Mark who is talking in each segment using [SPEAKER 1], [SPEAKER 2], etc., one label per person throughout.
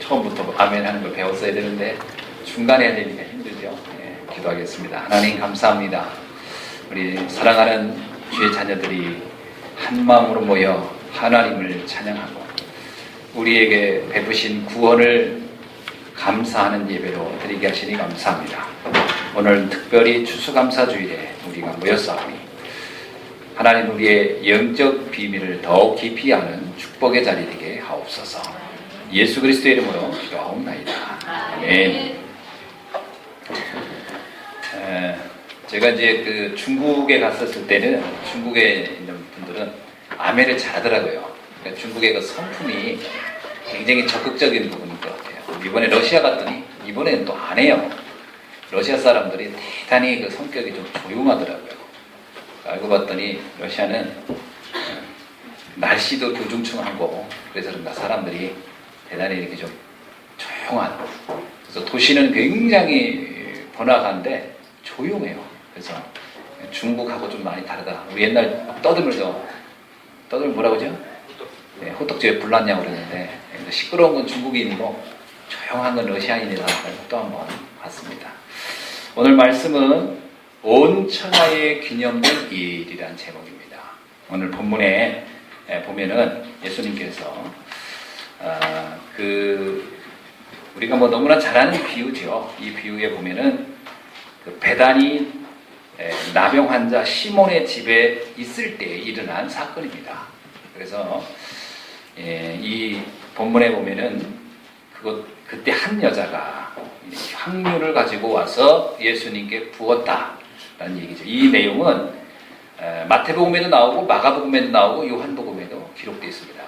[SPEAKER 1] 처음부터 아멘 하는 걸 배웠어야 되는데 중간에 해야 되니까 힘들죠. 기도하겠습니다. 하나님 감사합니다. 우리 사랑하는 주의 자녀들이 한 마음으로 모여 하나님을 찬양하고 우리에게 베푸신 구원을 감사하는 예배로 드리게 하시니 감사합니다. 오늘 특별히 추수감사주일에 우리가 모였사오니 하나님 우리의 영적 비밀을 더욱 깊이 아는 축복의 자리 되게 하옵소서. 예수 그리스도의 이름으로 기도하옵나이다. 아멘. 제가 이제 그 중국에 갔었을 때는 중국에 있는 분들은 아멘을 잘하더라고요. 그러니까 중국의 그 성품이 굉장히 적극적인 부분인 것 같아요. 이번에 러시아 갔더니 이번에는 또 안 해요. 러시아 사람들이 대단히 그 성격이 좀 조용하더라고요. 알고 봤더니 러시아는 날씨도 교중충하고 그래서 그런가 사람들이 대단히 이렇게 좀 조용한. 그래서 도시는 굉장히 번화가인데 조용해요. 그래서 중국하고 좀 많이 다르다. 우리 옛날 떠들면 뭐라고 그러죠? 네, 호떡집에 불났냐고 그러는데 시끄러운 건 중국인이고 조용한 건 러시아인이다. 또 한 번 봤습니다. 오늘 말씀은 온 천하에 기념된 일이란 제목입니다. 오늘 본문에 보면은 예수님께서 우리가 뭐 너무나 잘 아는 비유죠. 이 비유에 보면은 그 베다니 나병 환자 시몬의 집에 있을 때 일어난 사건입니다. 그래서 이 본문에 보면은 그때 한 여자가 향유를 가지고 와서 예수님께 부었다라는 얘기죠. 이 내용은 마태복음에도 나오고 마가복음에도 나오고 요한복음에도 기록되어 있습니다.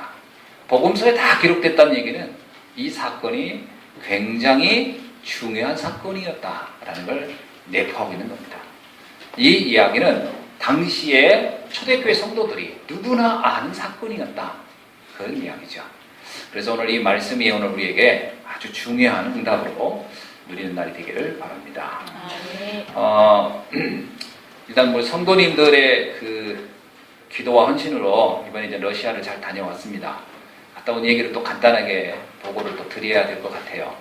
[SPEAKER 1] 복음서에 다 기록됐다는 얘기는 이 사건이 굉장히 중요한 사건이었다라는 걸 내포하고 있는 겁니다. 이 이야기는 당시에 초대교회 성도들이 누구나 아는 사건이었다. 그런 이야기죠. 그래서 오늘 이 말씀이 오늘 우리에게 아주 중요한 응답으로 누리는 날이 되기를 바랍니다. 일단 뭐 성도님들의 그 기도와 헌신으로 이번에 이제 러시아를 잘 다녀왔습니다. 갔다 온 얘기를 또 간단하게 보고를 또 드려야 될 것 같아요.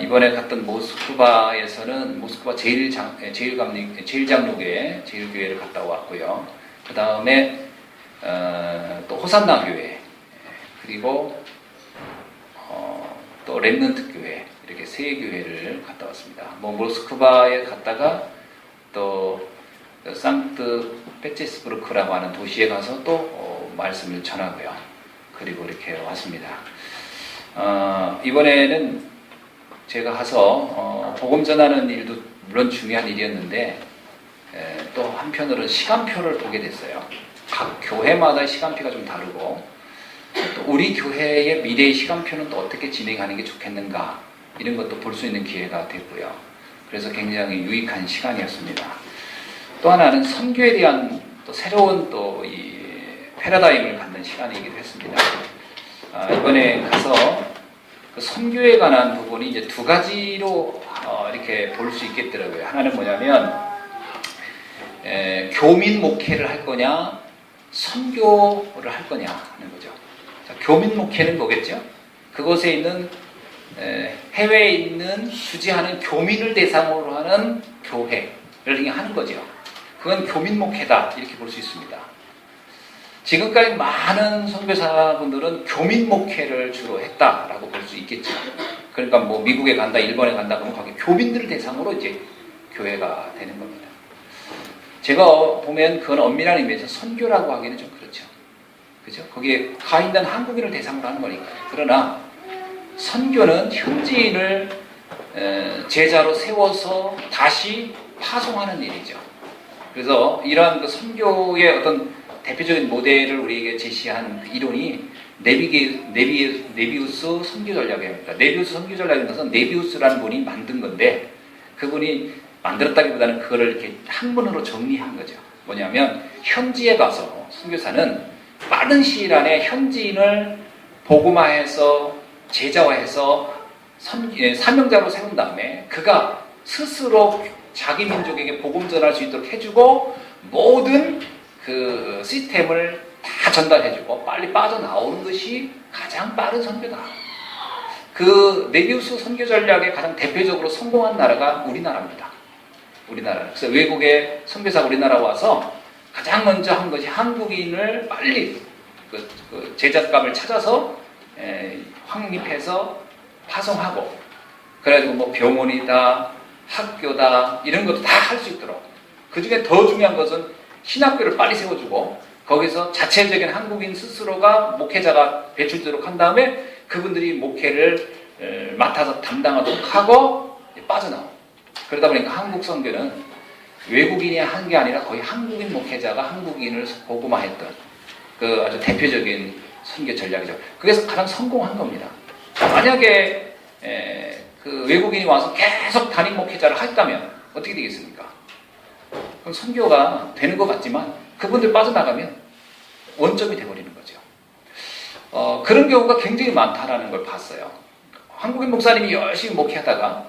[SPEAKER 1] 이번에 갔던 모스크바에서는 모스크바 제일장로교회 제일교회를 갔다 왔고요. 그 다음에 또 호산나 교회 그리고 또 렘넌트 교회 이렇게 세 교회를 갔다 왔습니다. 모스크바에 갔다가 또 상트 페테스부르크라고 하는 도시에 가서 또 말씀을 전하고요. 그리고 이렇게 왔습니다. 이번에는 제가 가서 복음 전하는 일도 물론 중요한 일이었는데 또 한편으로는 시간표를 보게 됐어요. 각 교회마다 시간표가 좀 다르고 또 우리 교회의 미래의 시간표는 또 어떻게 진행하는 게 좋겠는가 이런 것도 볼 수 있는 기회가 됐고요. 그래서 굉장히 유익한 시간이었습니다. 또 하나는 선교에 대한 또 새로운 또 이 패러다임을 갖는 시간이기도 했습니다. 이번에 가서 그 선교에 관한 부분이 이제 두 가지로 이렇게 볼 수 있겠더라고요. 하나는 뭐냐면 교민 목회를 할 거냐 선교를 할 거냐 하는 거죠. 자, 교민 목회는 뭐겠죠? 그곳에 있는 해외에 있는 주재하는 교민을 대상으로 하는 교회를 하는 거죠. 그건 교민 목회다 이렇게 볼 수 있습니다. 지금까지 많은 선교사분들은 교민 목회를 주로 했다라고 볼 수 있겠죠. 그러니까 뭐 미국에 간다, 일본에 간다 그러면 거기 교민들을 대상으로 이제 교회가 되는 겁니다. 제가 보면 그건 엄밀한 의미에서 선교라고 하기는 좀 그렇죠. 그죠? 거기에 가 있는 한국인을 대상으로 하는 거니까. 그러나 선교는 현지인을 제자로 세워서 다시 파송하는 일이죠. 그래서 이러한 그 선교의 어떤 대표적인 모델을 우리에게 제시한 그 이론이 네비우스 선교 전략입니다. 네비우스 선교 전략인 것은 네비우스라는 분이 만든 건데 그분이 만들었다기보다는 그거를 이렇게 한문으로 정리한 거죠. 뭐냐면 현지에 가서 선교사는 빠른 시일 안에 현지인을 복음화해서 제자화해서 사명자로 세운 다음에 그가 스스로 자기 민족에게 복음 전할 수 있도록 해주고 모든 그 시스템을 다 전달해주고 빨리 빠져나오는 것이 가장 빠른 선교다. 그 네비우스 선교 전략에 가장 대표적으로 성공한 나라가 우리나라입니다. 우리나라. 그래서 외국의 선교사가 우리나라 와서 가장 먼저 한 것이 한국인을 빨리 그 제작감을 찾아서 확립해서 파송하고, 그래가지고 뭐 병원이다, 학교다, 이런 것도 다 할 수 있도록. 그 중에 더 중요한 것은 신학교를 빨리 세워주고, 거기서 자체적인 한국인 스스로가 목회자가 배출되도록 한 다음에 그분들이 목회를 맡아서 담당하도록 하고 빠져나오고. 그러다 보니까 한국 선교는 외국인이 한 게 아니라 거의 한국인 목회자가 한국인을 복음화했던 그 아주 대표적인 선교 전략이죠. 그래서 가장 성공한 겁니다. 만약에 그 외국인이 와서 계속 단임 목회자를 했다면 어떻게 되겠습니까? 그럼 선교가 되는 것 같지만 그분들 빠져나가면 원점이 돼버리는 거죠. 그런 경우가 굉장히 많다라는 걸 봤어요. 한국인 목사님이 열심히 목회하다가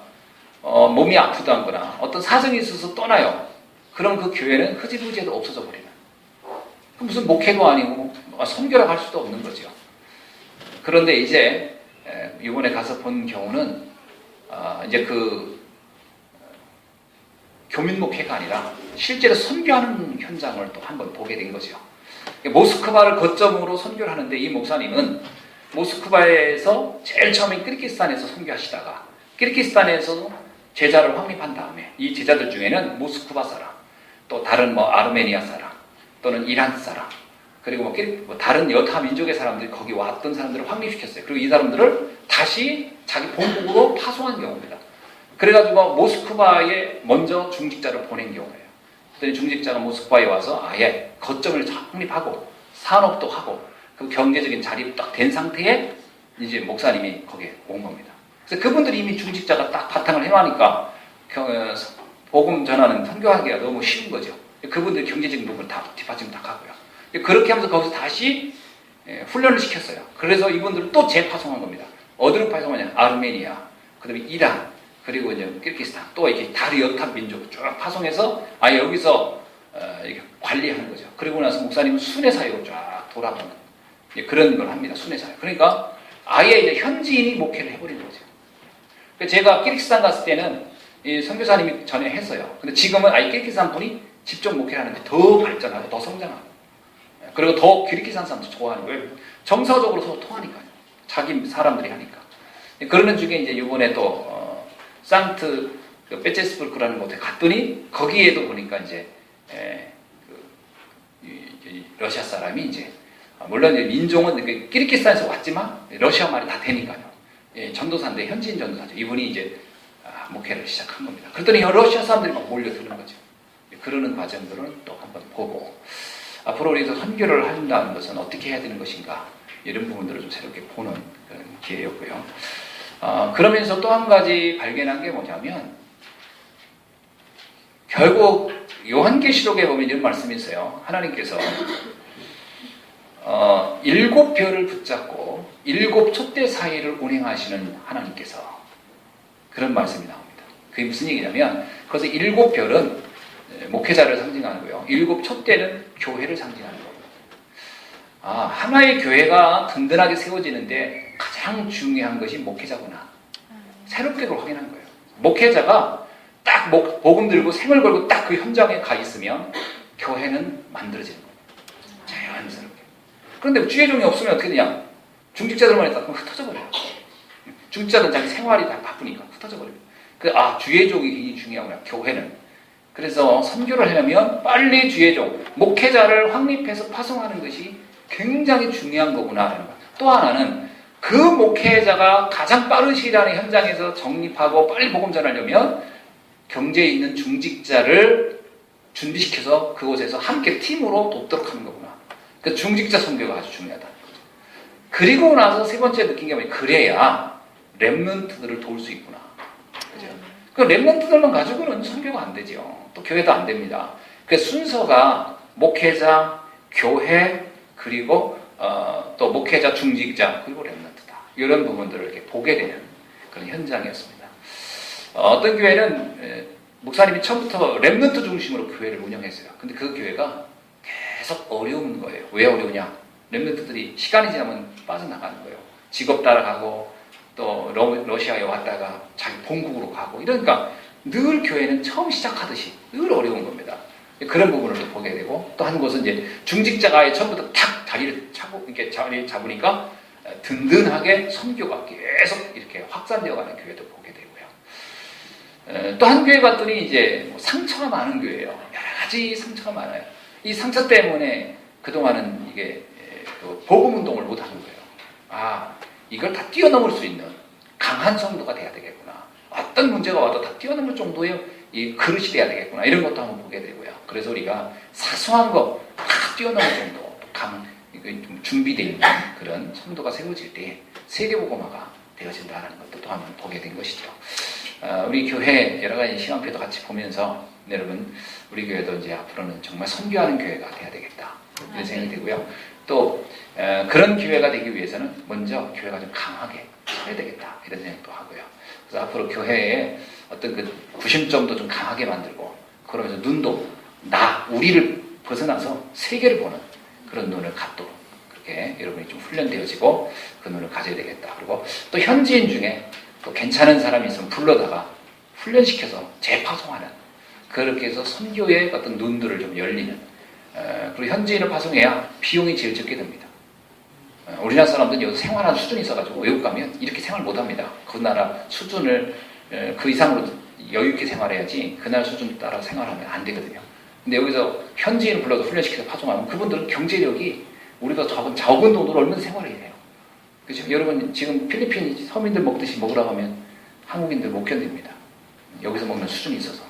[SPEAKER 1] 몸이 아프다거나 어떤 사정이 있어서 떠나요. 그럼 그 교회는 흐지부지해도 없어져 버리는. 무슨 목회도 아니고 선교라고 할 수도 없는 거죠. 그런데 이제 이번에 가서 본 경우는 이제 그 교민 목회가 아니라 실제로 선교하는 현장을 또 한번 보게 된 거죠. 모스크바를 거점으로 선교를 하는데 이 목사님은 모스크바에서 제일 처음에 키르기스탄에서 선교하시다가 키르기스탄에서 제자를 확립한 다음에 이 제자들 중에는 모스크바 사람, 또 다른 뭐 아르메니아 사람, 또는 이란 사람, 그리고 뭐 다른 여타 민족의 사람들이 거기 왔던 사람들을 확립시켰어요. 그리고 이 사람들을 다시 자기 본국으로 파송한 경우입니다. 그래가지고 모스크바에 먼저 중직자를 보낸 경우예요. 그랬더니 중직자가 모스크바에 와서 아예 거점을 확립하고 산업도 하고 그 경제적인 자립이 딱 된 상태에 이제 목사님이 거기에 온 겁니다. 그래서 그분들이 이미 중직자가 딱 바탕을 해놓으니까 복음 전하는 선교하기가 너무 쉬운 거죠. 그분들 경제적인 부분을 다 뒷받침 다 하고요. 그렇게 하면서 거기서 다시 훈련을 시켰어요. 그래서 이분들을 또 재파송한 겁니다. 어디로 파송하냐? 아르메니아, 그 다음에 이란, 그리고 이제 키르기스탄, 또 이렇게 다른 여타 민족 쭉 파송해서 아예 여기서 이렇게 관리하는 거죠. 그리고 나서 목사님은 순회 사역을 쫙 돌아보는 그런 걸 합니다. 순회 사역. 그러니까 아예 이제 현지인이 목회를 해버리는 거죠. 제가 키르기스탄 갔을 때는 이 선교사님이 전에 했어요. 근데 지금은 아예 키르기스탄 분이 직접 목회를 하는데 더 발전하고 더 성장하고, 그리고 더 키르기스탄 사람도 좋아하는 거예요. 정서적으로 서로 통하니까요. 자기 사람들이 하니까. 그러는 중에 이제 이번에 또 상트 페테르스부르크라는 곳에 갔더니 거기에도 보니까 이제 러시아 사람이 이제 물론 이제 민족은 키르기스탄에서 왔지만 러시아 말이 다 되니까요. 전도사인데 현지인 전도사죠. 이분이 이제 목회를 시작한 겁니다. 그랬더니 러시아 사람들이 막 몰려드는 거죠. 그러는 과정들을 또 한번 보고 앞으로 우리가 선교를 한다는 것은 어떻게 해야 되는 것인가, 이런 부분들을 좀 새롭게 보는 그런 기회였고요. 그러면서 또 한 가지 발견한 게 뭐냐면 결국 요한계시록에 보면 이런 말씀이 있어요. 하나님께서 7별을 붙잡고 7 촛대 사이를 운행하시는 하나님께서, 그런 말씀이 나옵니다. 그게 무슨 얘기냐면 거기서 7별은 목회자를 상징하고요. 7 촛대는 교회를 상징하는 겁니다. 하나의 교회가 든든하게 세워지는데 가장 중요한 것이 목회자구나. 새롭게 그걸 확인한 거예요. 목회자가 딱 복음 들고 생을 걸고 딱 그 현장에 가 있으면 교회는 만들어지는 거예요. 자연스럽게. 그런데 주의종이 없으면 어떻게 되냐? 중직자들만 있다. 그럼 흩어져 버려요. 중직자들은 자기 생활이 다 바쁘니까 흩어져 버려요. 주의종이 굉장히 중요하구나. 교회는. 그래서 선교를 하려면 빨리 주의종, 목회자를 확립해서 파송하는 것이 굉장히 중요한 거구나. 또 하나는 그 목회자가 가장 빠른 시일 안에 현장에서 정립하고 빨리 복음 전하려면 경제에 있는 중직자를 준비시켜서 그곳에서 함께 팀으로 돕도록 하는 거구나. 그 중직자 선교가 아주 중요하다. 그리고 나서 세 번째 느낀 게 뭐냐면 그래야 렘넌트들을 도울 수 있구나. 그죠? 그 렘넌트들만 가지고는 선교가 안 되죠. 또 교회도 안 됩니다. 그 순서가 목회자, 교회, 그리고 또 목회자, 중직자, 그리고 렘넌트다. 이런 부분들을 이렇게 보게 되는 그런 현장이었습니다. 어떤 교회는 목사님이 처음부터 렘넌트 중심으로 교회를 운영했어요. 근데 그 교회가 계속 어려운 거예요. 왜 어려우냐? 렘넌트들이 시간이 지나면 빠져나가는 거예요. 직업 따라가고 또 러시아에 왔다가 자기 본국으로 가고 이러니까 늘 교회는 처음 시작하듯이 늘 어려운 겁니다. 그런 부분을 또 보게 되고 또 한 곳은 이제 중직자가 처음부터 탁 자리를 차고 이렇게 자리를 잡으니까 든든하게 선교가 계속 이렇게 확산되어가는 교회도 보게 되고요. 또 한 교회 봤더니 이제 뭐 상처가 많은 교회예요. 여러 가지 상처가 많아요. 이 상처 때문에 그동안은 이게 복음 운동을 못 하는 거예요. 아, 이걸 다 뛰어넘을 수 있는 강한 성도가 돼야 되겠구나. 어떤 문제가 와도 다 뛰어넘을 정도의 이 그릇이 돼야 되겠구나. 이런 것도 한번 보게 되고요. 그래서 우리가 사소한 거 다 뛰어넘을 정도 좀 준비되어 있는 그런 성도가 세워질 때 세계복음화가 되어진다는 것도 또 한번 보게 된 것이죠. 우리 교회 여러 가지 시간표도 같이 보면서 여러분 우리 교회도 이제 앞으로는 정말 선교하는 교회가 돼야 되겠다 이런 생각이 되고요. 또 그런 교회가 되기 위해서는 먼저 교회가 좀 강하게 서야 되겠다 이런 생각도 하고요. 그래서 앞으로 교회에 어떤 그 구심점도 좀 강하게 만들고 그러면서 눈도 우리를 벗어나서 세계를 보는 그런 눈을 갖도록 그렇게 여러분이 좀 훈련되어지고 그 눈을 가져야 되겠다. 그리고 또 현지인 중에 또 괜찮은 사람이 있으면 불러다가 훈련시켜서 재파송하는 그렇게 해서 선교의 어떤 눈들을 좀 열리는 그리고 현지인을 파송해야 비용이 제일 적게 듭니다. 우리나라 사람들은 여기 생활하는 수준이 있어가지고 외국 가면 이렇게 생활 못합니다. 그 나라 수준을 그 이상으로 여유 있게 생활해야지 그 나라 수준 따라 생활하면 안 되거든요. 근데 여기서 현지인을 불러서 훈련시켜서 파송하면 그분들은 경제력이 우리가 적은 돈으로 얼마나 생활해야 돼요. 그렇죠? 여러분 지금 필리핀 서민들 먹듯이 먹으라고 하면 한국인들 못 견딥니다. 여기서 먹는 수준이 있어서.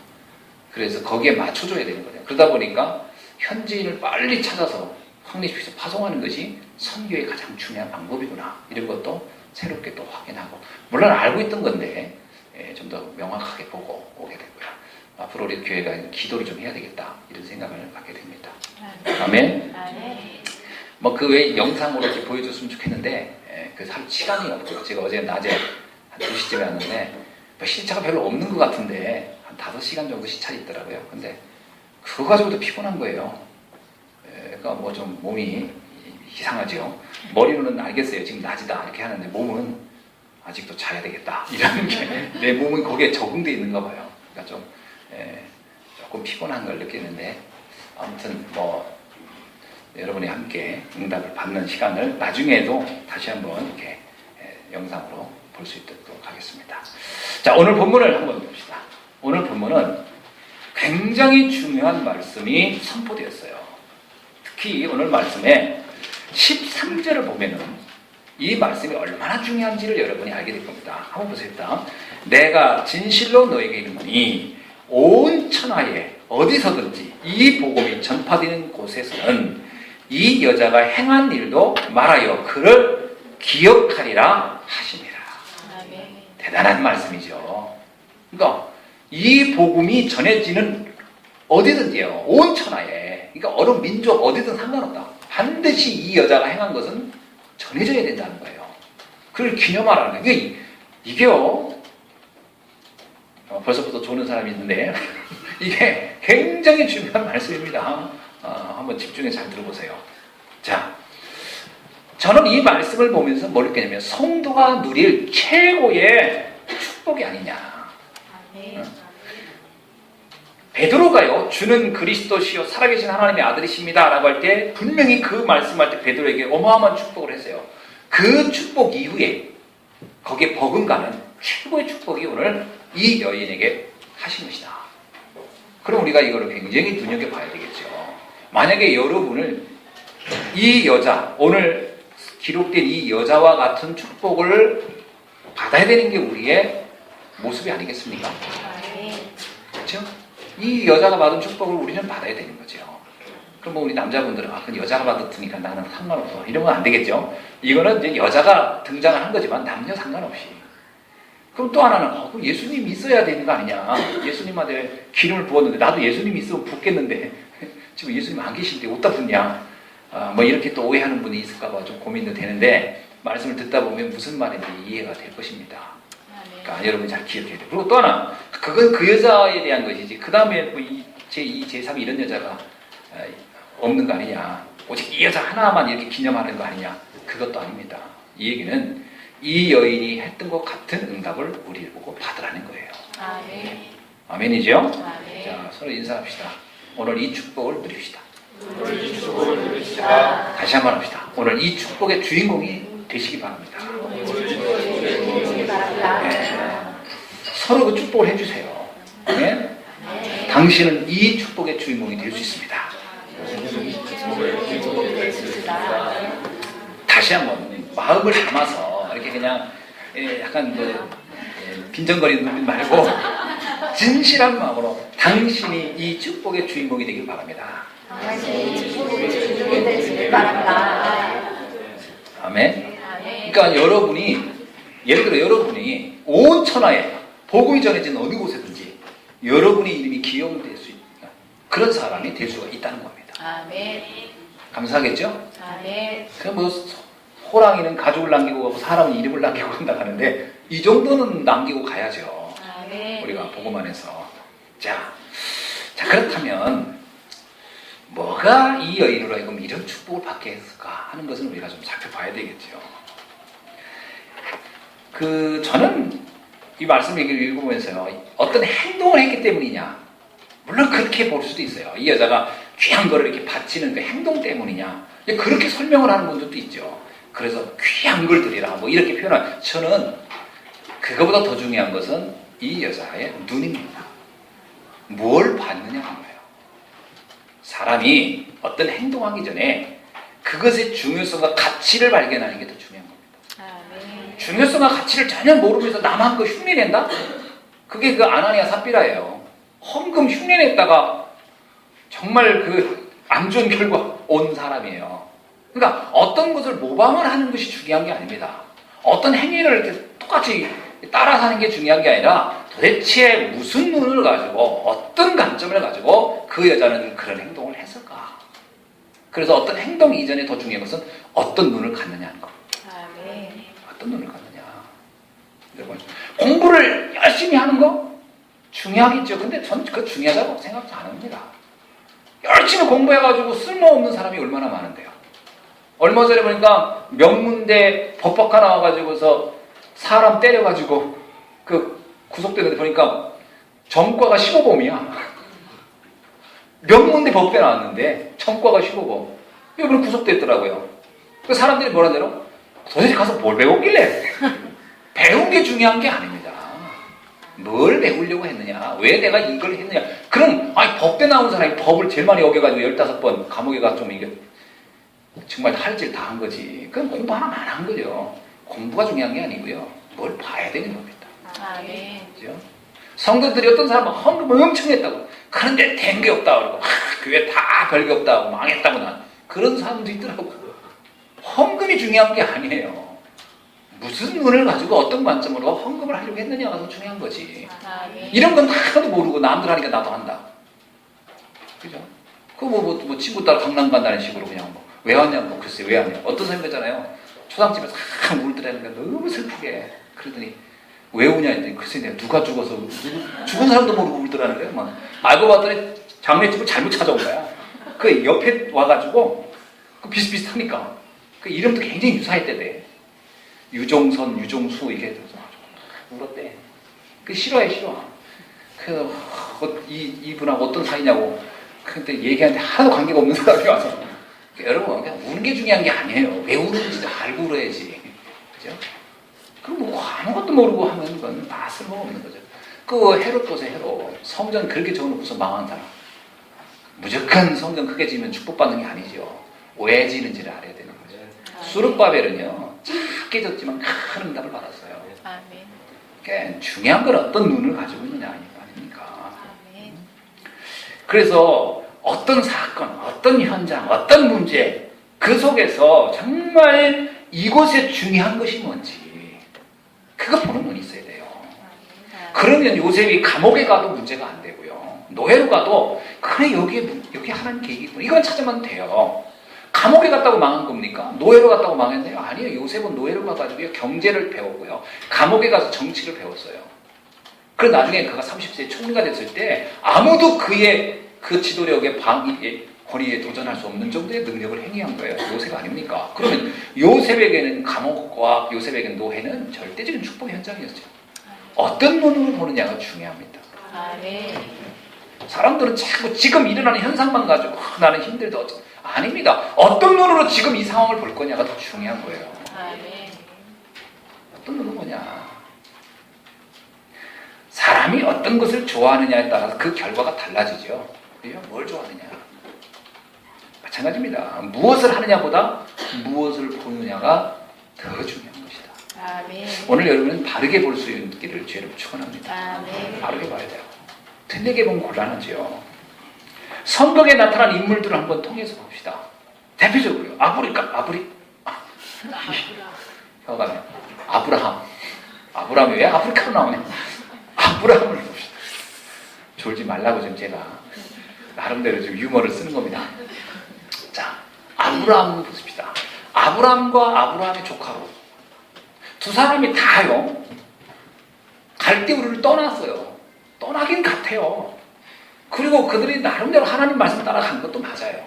[SPEAKER 1] 그래서 거기에 맞춰줘야 되는 거예요. 그러다 보니까 현지인을 빨리 찾아서 확립시켜서 파송하는 것이 선교의 가장 중요한 방법이구나. 이런 것도 새롭게 또 확인하고 물론 알고 있던 건데 좀 더 명확하게 보고 오게 되고요. 앞으로 우리 교회가 기도를 좀 해야 되겠다 이런 생각을 갖게 됩니다. 아멘. 뭐 그 외에 영상으로 이렇게 보여줬으면 좋겠는데 그래서 할 시간이 없죠. 제가 어제 낮에 한 2시쯤에 왔는데 뭐 시차가 별로 없는 것 같은데 한 5시간 정도 시차가 있더라고요. 근데 그거 가지고도 피곤한 거예요. 그러니까 뭐 좀 몸이 이상하죠. 머리로는 알겠어요. 지금 낮이다 이렇게 하는데 몸은 아직도 자야 되겠다 이라는 게 내 몸은 거기에 적응되어 있는가 봐요. 그러니까 좀 조금 피곤한 걸 느끼는데 아무튼 뭐 여러분이 함께 응답을 받는 시간을 나중에도 다시 한번 이렇게 영상으로 볼 수 있도록 하겠습니다. 자, 오늘 본문을 한번 봅시다. 오늘 본문은 굉장히 중요한 말씀이 선포되었어요. 특히 오늘 말씀에 13절을 보면은 이 말씀이 얼마나 중요한지를 여러분이 알게 될 겁니다. 한번 보세요. 내가 진실로 너에게 이르노니 온 천하에 어디서든지 이 복음이 전파되는 곳에서는 이 여자가 행한 일도 말하여 그를 기억하리라 하시니라. 대단한 말씀이죠. 그러니까 이 복음이 전해지는 어디든지요. 온 천하에. 그러니까 어느 민족 어디든 상관없다. 반드시 이 여자가 행한 것은 전해져야 된다는 거예요. 그걸 기념하라는 거예요. 이게요. 벌써부터 조는 사람이 있는데 이게 굉장히 중요한 말씀입니다. 한번 집중해서 잘 들어보세요. 자, 저는 이 말씀을 보면서 뭘 느끼냐면 성도가 누릴 최고의 축복이 아니냐. 베드로가요, 주는 그리스도시요 살아계신 하나님의 아들이십니다 라고 할 때 분명히 그 말씀할 때 베드로에게 어마어마한 축복을 했어요. 그 축복 이후에 거기에 버금가는 최고의 축복이 오늘 이 여인에게 하신 것이다. 그럼 우리가 이거를 굉장히 눈여겨봐야 되겠죠. 만약에 여러분을 이 여자, 오늘 기록된 이 여자와 같은 축복을 받아야 되는 게 우리의 모습이 아니겠습니까? 그렇죠? 이 여자가 받은 축복을 우리는 받아야 되는 거죠. 그럼 뭐 우리 남자분들은 그 여자가 받았으니까 나는 상관없어 이러면 안 되겠죠. 이거는 이제 여자가 등장을 한 거지만 남녀 상관없이. 그럼 또 하나는 그럼 예수님이 있어야 되는 거 아니냐. 예수님한테 기름을 부었는데 나도 예수님이 있으면 붓겠는데 지금 예수님 안 계실 때 어디다 붓냐. 뭐 이렇게 또 오해하는 분이 있을까 봐 좀 고민도 되는데 말씀을 듣다 보면 무슨 말인지 이해가 될 것입니다. 그러니까 여러분이 잘 기억해야 돼요. 그리고 또 하나, 그건 그 여자에 대한 것이지 그 다음에 뭐 제2, 제3 이런 여자가 없는 거 아니냐. 오직 이 여자 하나만 이렇게 기념하는 거 아니냐. 그것도 아닙니다. 이 얘기는 이 여인이 했던 것 같은 응답을 우리를 보고 받으라는 거예요.
[SPEAKER 2] 아멘.
[SPEAKER 1] 아멘이죠?
[SPEAKER 2] 아멘.
[SPEAKER 1] 자, 서로 인사합시다. 오늘 이 축복을 누립시다.
[SPEAKER 2] 오늘 이 축복을 누립시다.
[SPEAKER 1] 다시 한번 합시다. 오늘 이 축복의 주인공이 되시기 바랍니다.
[SPEAKER 2] 오늘 이 축복을 누리시기 바랍니다.
[SPEAKER 1] 네. 서로 그 축복을 해주세요. 네? 당신은 이 축복의 주인공이 될 수 있습니다.
[SPEAKER 2] 이 축복을 주인공이 될 수 있습니다.
[SPEAKER 1] 다시 한번 마음을 담아서 이렇게 그냥 약간 빈정거리는 눈빛 말고 진실한 마음으로 당신이 이 축복의 주인공이 되길 바랍니다.
[SPEAKER 2] 당신이 이 축복의 주인공이 되시길 바랍니다.
[SPEAKER 1] 아멘. 그러니까 여러분이 예를 들어 여러분이 온 천하에 복음이 전해진 어느 곳에든지 여러분의 이름이 기억될 수 있는 그런 사람이 될 수가 있다는 겁니다.
[SPEAKER 2] 아멘.
[SPEAKER 1] 감사하겠죠?
[SPEAKER 2] 아멘.
[SPEAKER 1] 호랑이는 가족을 남기고 가고 사람은 이름을 남기고 간다 하는데 이 정도는 남기고 가야죠.
[SPEAKER 2] 아멘.
[SPEAKER 1] 우리가 복음 안에서. 자 그렇다면 뭐가 이 여인으로 하여금 이런 축복을 받게 했을까 하는 것은 우리가 좀 살펴봐야 되겠죠. 저는 이 말씀 얘기를 읽으면서요, 어떤 행동을 했기 때문이냐, 물론 그렇게 볼 수도 있어요. 이 여자가 귀한 거를 이렇게 바치는 그 행동 때문이냐, 그렇게 설명을 하는 분들도 있죠. 그래서 귀한 걸 드리라 뭐 이렇게 표현한, 저는 그거보다 더 중요한 것은 이 여자의 눈입니다. 뭘 받느냐는 거예요. 사람이 어떤 행동하기 전에 그것의 중요성과 가치를 발견하는 게 더 중요한 겁니다.
[SPEAKER 2] 아멘.
[SPEAKER 1] 중요성과 가치를 전혀 모르면서 남한 거 흉내낸다? 그게 그 아나니아 삽비라예요. 헌금 흉내냈다가 정말 안 좋은 결과 온 사람이에요. 그러니까 어떤 것을 모방을 하는 것이 중요한 게 아닙니다. 어떤 행위를 이렇게 똑같이 따라 사는 게 중요한 게 아니라 도대체 무슨 눈을 가지고 어떤 관점을 가지고 그 여자는 그런 행동을 했을까? 그래서 어떤 행동 이전에 더 중요한 것은 어떤 눈을 갖느냐는 거.
[SPEAKER 2] 아멘.
[SPEAKER 1] 어떤 눈을 갖느냐. 여러분, 공부를 열심히 하는 거 중요하겠죠. 근데 전 그거 중요하다고 생각도 안 합니다. 열심히 공부해가지고 쓸모없는 사람이 얼마나 많은데요. 얼마 전에 보니까 명문대 법학과 나와가지고서 사람 때려가지고 구속되는데 보니까 전과가 15범이야. 명문대 법대 나왔는데 전과가 15범. 이번에 구속됐더라고요. 그 사람들이 뭐라 대로 도대체 가서 뭘 배웠길래? 배운 게 중요한 게 아닙니다. 뭘 배우려고 했느냐? 왜 내가 이걸 했느냐? 그럼 법대 나온 사람이 법을 제일 많이 어겨가지고 15번 감옥에 가서 좀 이게 정말 할 짓 다 한 거지. 그럼 공부 하나만 한 거죠. 공부가 중요한 게 아니고요. 뭘 봐야 되는 겁니다.
[SPEAKER 2] 아멘.
[SPEAKER 1] 그죠? 성도들이 어떤 사람은 헌금을 엄청 했다고. 그런데 된 게 없다 그러고 교회 다 별게 없다고 망했다고 난 그런 사람도 있더라고. 헌금이 중요한 게 아니에요. 무슨 눈을 가지고 어떤 관점으로 헌금을 하려고 했느냐가 더 중요한 거지.
[SPEAKER 2] 아멘.
[SPEAKER 1] 이런 건 하나도 모르고 남들 하니까 나도 한다. 그죠? 뭐 친구 따라 강남 간다는 식으로 그냥 왜 왔냐고 글쎄 왜 왔냐. 어떤 사람이 그러잖아요. 초상집에서 울더라니까 너무 슬프게. 그러더니 왜 우냐 했더니 글쎄 내가 누가 죽어서 죽은 사람도 모르고 울더라는 거예요. 막 알고 봤더니 장례집을 잘못 찾아온 거야. 그 옆에 와가지고 비슷비슷하니까 그 이름도 굉장히 유사했대대. 유종선, 유종수 이게 울었대. 그 싫어해 싫어. 이분하고 어떤 사이냐고. 근데 얘기하는데 하나도 관계가 없는 사람이 와서 여러분 그냥 우는 게 중요한 게 아니에요. 왜 우는지 알고 울어야지. 그죠? 그럼 아무것도 모르고 하면 그건 다 쓸모없는 거죠. 헤롯 보세요. 헤롯. 성전 그렇게 적어놓고서 망한 사람. 무조건 성전 크게 지으면 축복받는 게 아니죠. 왜 지는지를 알아야 되는 거죠. 수르바벨은요. 작게 졌지만 큰 응답을 받았어요.
[SPEAKER 2] 아멘.
[SPEAKER 1] 그러니까 중요한 건 어떤 눈을 가지고 있느냐 아닙니까?
[SPEAKER 2] 아멘.
[SPEAKER 1] 그래서 어떤 사건, 어떤 현장, 어떤 문제 그 속에서 정말 이곳에 중요한 것이 뭔지 그거 보는 눈이 있어야 돼요. 그러면 요셉이 감옥에 가도 문제가 안 되고요. 노예로 가도 그래 여기 하나님 계획이 있구나. 이건 찾으면 돼요. 감옥에 갔다고 망한 겁니까? 노예로 갔다고 망했나요? 아니에요. 요셉은 노예로 가가지고 경제를 배웠고요. 감옥에 가서 정치를 배웠어요. 그래서 나중에 그가 30세에 총리가 됐을 때 아무도 그의 그 지도력에 권위에 도전할 수 없는 정도의 능력을 행위한 거예요. 요셉 아닙니까? 그러면 요셉에게는 감옥과 요셉에게는 노예는 절대적인 축복의 현장이었죠. 어떤 눈으로 보느냐가 중요합니다.
[SPEAKER 2] 아멘.
[SPEAKER 1] 사람들은 자꾸 지금 일어나는 현상만 가지고 나는 힘들다. 아닙니다. 어떤 눈으로 지금 이 상황을 볼 거냐가 더 중요한 거예요.
[SPEAKER 2] 아멘.
[SPEAKER 1] 어떤 눈으로 보냐. 사람이 어떤 것을 좋아하느냐에 따라서 그 결과가 달라지죠. 그래요? 뭘 좋아하느냐. 마찬가지입니다. 무엇을 하느냐보다 무엇을 보느냐가 더 중요한 것이다.
[SPEAKER 2] 아멘.
[SPEAKER 1] 오늘 여러분은 바르게 볼 수 있기를 주의를 축원합니다.
[SPEAKER 2] 아멘.
[SPEAKER 1] 바르게 봐야 돼요. 틀리게 보면 곤란하죠. 성경에 나타난 인물들을 한번 통해서 봅시다. 대표적으로요. 아브라함이 왜 아프리카로 나오냐? 아브라함을 봅시다. 졸지 말라고 좀 제가 나름대로 좀 유머를 쓰는 겁니다. 자, 아브라함을 보십시다. 아브라함과 아브라함의 조카로 두 사람이 다요. 갈대우르를 떠났어요. 떠나긴 같아요. 그리고 그들이 나름대로 하나님 말씀 따라간 것도 맞아요.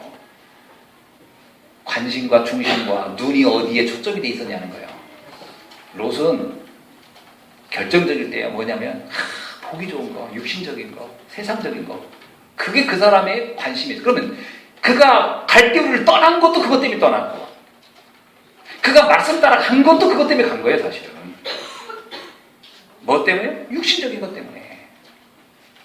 [SPEAKER 1] 관심과 중심과 눈이 어디에 초점이 돼 있었냐는 거예요. 롯은 결정적일 때야 뭐냐면 보기 좋은 거, 육신적인 거, 세상적인 거. 그게 그 사람의 관심이에요. 그러면 그가 갈대우르를 떠난 것도 그것 때문에 떠났고 그가 말씀 따라 간 것도 그것 때문에 간 거예요. 사실은. 뭐 때문에? 육신적인 것 때문에.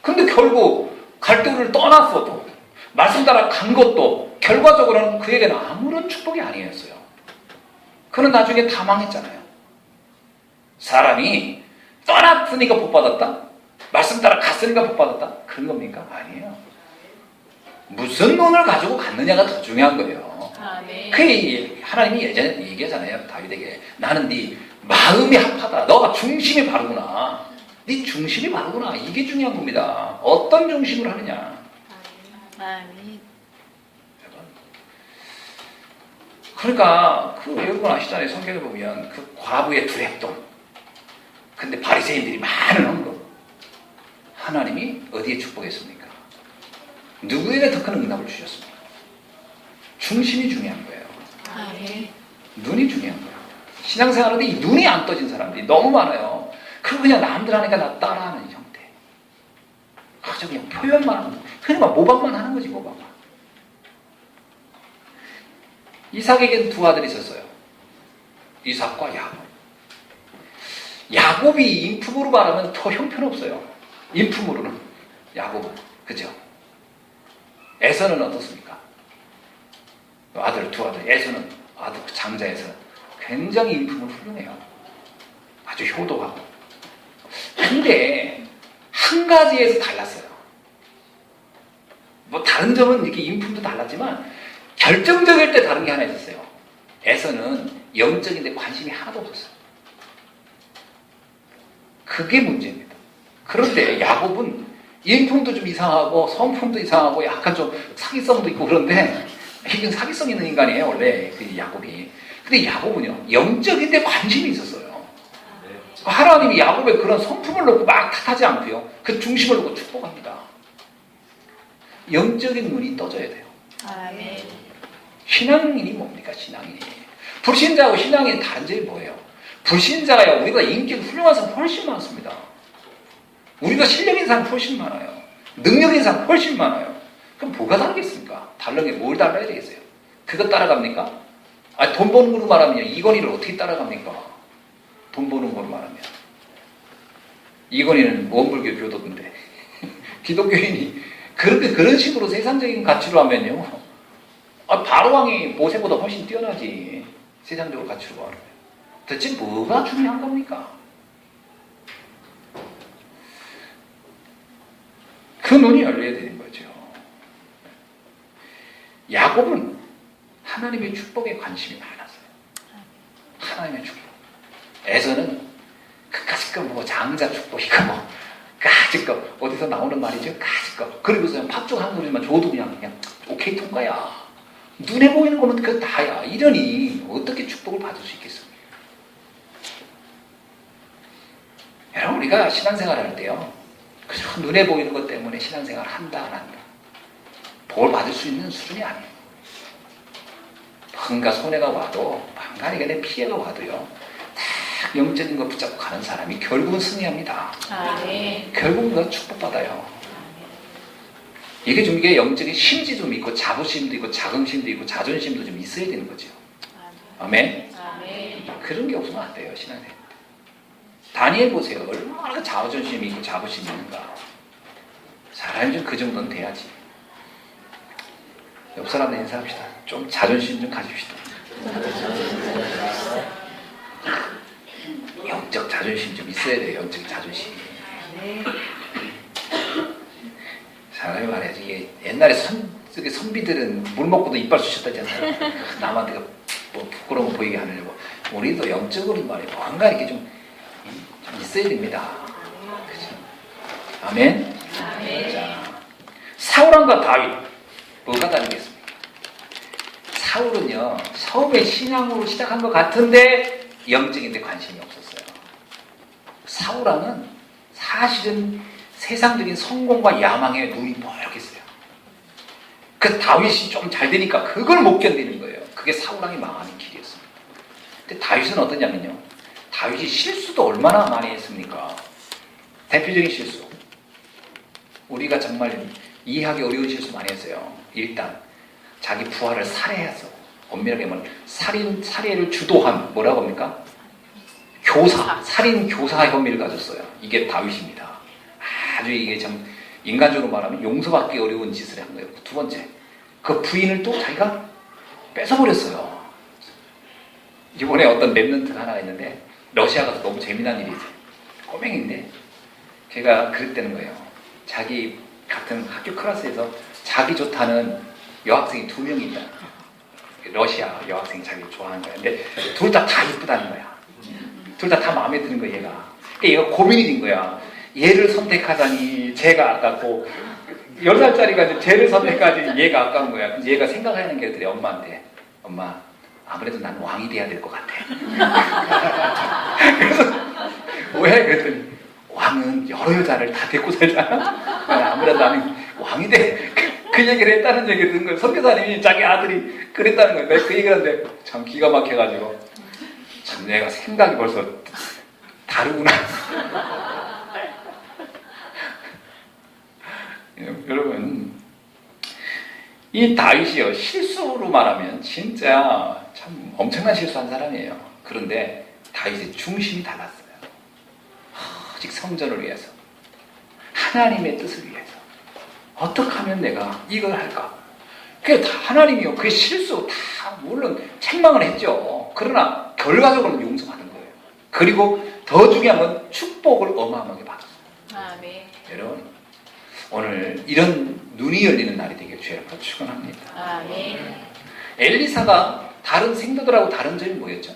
[SPEAKER 1] 근데 결국 갈대우르를 떠났어도 말씀 따라 간 것도 결과적으로는 그에게는 아무런 축복이 아니었어요. 그는 나중에 다 망했잖아요. 사람이 떠났으니까 복 받았다? 말씀 따라 갔으니까 복 받았다? 그런 겁니까? 아니에요. 무슨 눈을 가지고 갔느냐가 더 중요한 거예요.
[SPEAKER 2] 아멘.
[SPEAKER 1] 그 하나님이 예전에 얘기하잖아요. 다윗에게 나는 네 마음이 합하다. 너가 중심이 바르구나. 네 중심이 바르구나. 이게 중요한 겁니다. 어떤 중심을 하느냐.
[SPEAKER 2] 아멘.
[SPEAKER 1] 그러니까 그 여러분 아시잖아요. 성경에 보면 그 과부의 두랩돈. 근데 바리새인들이 많은 언급. 하나님이 어디에 축복했습니까? 누구에게 더 큰 응답을 주셨습니까? 중심이 중요한 거예요.
[SPEAKER 2] 아멘.
[SPEAKER 1] 눈이 중요한 거예요. 신앙생활하는데 이 눈이 안 떠진 사람들이 너무 많아요. 그리고 그냥 남들 하니까 나 따라하는 형태. 그저 그냥 표현만 하는 거. 그냥 막 모방만 하는 거지, 모방만. 이삭에게는 두 아들이 있었어요. 이삭과 야곱. 야곱이 인품으로 말하면 더 형편없어요. 인품으로는. 야곱은. 그죠? 에서는 어떻습니까? 두 아들. 에서는 아들 장자 에서는 굉장히 인품은 훌륭해요. 아주 효도하고. 근데 한 가지에서 달랐어요. 뭐 다른 점은 이렇게 인품도 달랐지만 결정적일 때 다른 게 하나 있었어요. 에서는 영적인데 관심이 하나도 없었어요. 그게 문제입니다. 그런데 야곱은 인품도 좀 이상하고 성품도 이상하고 약간 좀 사기성도 있고 그런데 이건 사기성 있는 인간이에요. 원래 그 야곱이. 근데 야곱은요. 영적인데 관심이 있었어요. 하나님이 야곱의 그런 성품을 놓고 막 탓하지 않고요. 그 중심을 놓고 축복합니다. 영적인 눈이 떠져야 돼요.
[SPEAKER 2] 아멘.
[SPEAKER 1] 신앙인이 뭡니까? 신앙인이. 불신자하고 신앙인이 다른 점이 뭐예요? 불신자야 우리가 인격이 훌륭한 사람 훨씬 많습니다. 우리가 실력인 사람 훨씬 많아요. 능력인 사람 훨씬 많아요. 그럼 뭐가 다르겠습니까? 다른 게 뭘 달라야 되겠어요? 그거 따라갑니까? 아니, 돈 버는 거로 말하면 이건희를 어떻게 따라갑니까? 돈 버는 거로 말하면. 이건희는 원불교 교도인데 기독교인이 그런 식으로 세상적인 가치로 하면요. 바로왕이 모세보다 훨씬 뛰어나지. 세상적으로 가치로 하는 거예요. 대체 뭐가 중요한 겁니까? 그 눈이 열려야 되는 거죠. 야곱은 하나님의 축복에 관심이 많았어요. 하나님의 축복. 에서는 그까짓 거 뭐 장자 축복이고 뭐 까짓 거 어디서 나오는 말이죠? 까짓 거. 그리고서 팥죽 한 그릇만 줘도 그냥 오케이 통과야. 눈에 보이는 거면 그거 다야. 이러니 어떻게 축복을 받을 수 있겠습니까? 여러분 우리가 신앙생활 할 때요. 그저 눈에 보이는 것 때문에 신앙생활 한다 안 한다. 복을 받을 수 있는 수준이 아니에요. 뭔가 손해가 와도 방간에 그냥 피해가 와도요. 딱 영적인 거 붙잡고 가는 사람이 결국은 승리합니다. 결국은 그건 축복받아요. 이게 좀 이게 영적인 심지 좀 있고 자부심도 있고 자긍심도 있고 자존심도 좀 있어야 되는 거죠. 아멘. 그런 게 없으면 안 돼요, 신앙생활. 다니엘 보세요. 얼마나 자존심이 있고 자부심이 있는가. 사람이 좀 그 정도는 돼야지. 옆 사람들 인사합시다. 좀 자존심 좀 가집시다. 영적 자존심 좀 있어야 돼요. 영적 자존심. 사람이 말해야지. 이게 옛날에 선비들은 물 먹고도 이빨 쑤셨다잖아요. 남한테 뭐 부끄러운 거 보이게 하려고. 우리도 영적으로 말이에요. 뭔가 이렇게 좀 있어야 됩니다. 그죠? 아멘. 자, 사울왕과 다윗 뭐가 다르겠습니까? 사울은요 처음에 신앙으로 시작한 것 같은데 영적인 데 관심이 없었어요. 사울왕은 사실은 세상적인 성공과 야망에 눈이 뻘겋어요. 그 다윗이 좀 잘 되니까 그걸 못 견디는 거예요. 그게 사울왕이 망하는 길이었습니다. 근데 다윗은 어떠냐면요, 다윗이 실수도 얼마나 많이 했습니까? 대표적인 실수, 우리가 정말 이해하기 어려운 실수 많이 했어요. 일단 자기 부하를 살해해서, 엄밀하게 말하면 살해를 주도한 뭐라고 합니까? 살인 교사 혐의를 가졌어요. 이게 다윗입니다. 아주 이게 참 인간적으로 말하면 용서받기 어려운 짓을 한 거예요. 두 번째, 그 부인을 또 자기가 뺏어버렸어요. 이번에 어떤 랩런트가 하나 있는데 러시아 가서 너무 재미난 일이 있어요. 꼬맹인데 걔가 그랬다는 거예요. 자기 같은 학교 클래스에서 자기 좋다는 여학생이 2명이 있다. 러시아 여학생이 자기 좋아하는 거야. 근데 둘 다 이쁘다는 거야. 둘 다 마음에 드는 거야, 얘가. 그러니까 얘가 고민이 된 거야. 얘를 선택하다니 쟤가 아깝고, 10살짜리가 쟤를 선택하지 얘가 아까운 거야. 그래서 얘가 생각하는 게 그랬더니 엄마한테, 엄마 아무래도 난 왕이 돼야 될 것 같아. 그래서 왜? 그랬더니 왕은 여러 여자를 다 데리고 살잖아. 아무래도 나는 왕이 돼. 그 얘기를 했다는 얘기를 듣는 거예요. 선교사님이 자기 아들이 그랬다는 거예요. 내가 그 얘기를 하는데 참 기가 막혀가지고, 참 내가 생각이 벌써 다르구나. 여러분, 이 다윗이요, 실수로 말하면 진짜 참 엄청난 실수한 사람이에요. 그런데 다윗의 중심이 달랐어요. 오직 성전을 위해서, 하나님의 뜻을 위해서 어떻게 하면 내가 이걸 할까? 그게 다 하나님이요, 그 실수 다 물론 책망을 했죠. 그러나 결과적으로는 용서받은 거예요. 그리고 더 중요한 건 축복을 어마어마하게 받았어요.
[SPEAKER 2] 아멘.
[SPEAKER 1] 여러분, 오늘 이런 눈이 열리는 날이 되길 주의 이름으로 축원합니다.
[SPEAKER 2] 아멘.
[SPEAKER 1] 엘리사가 다른 생도들하고 다른 점이 뭐였죠?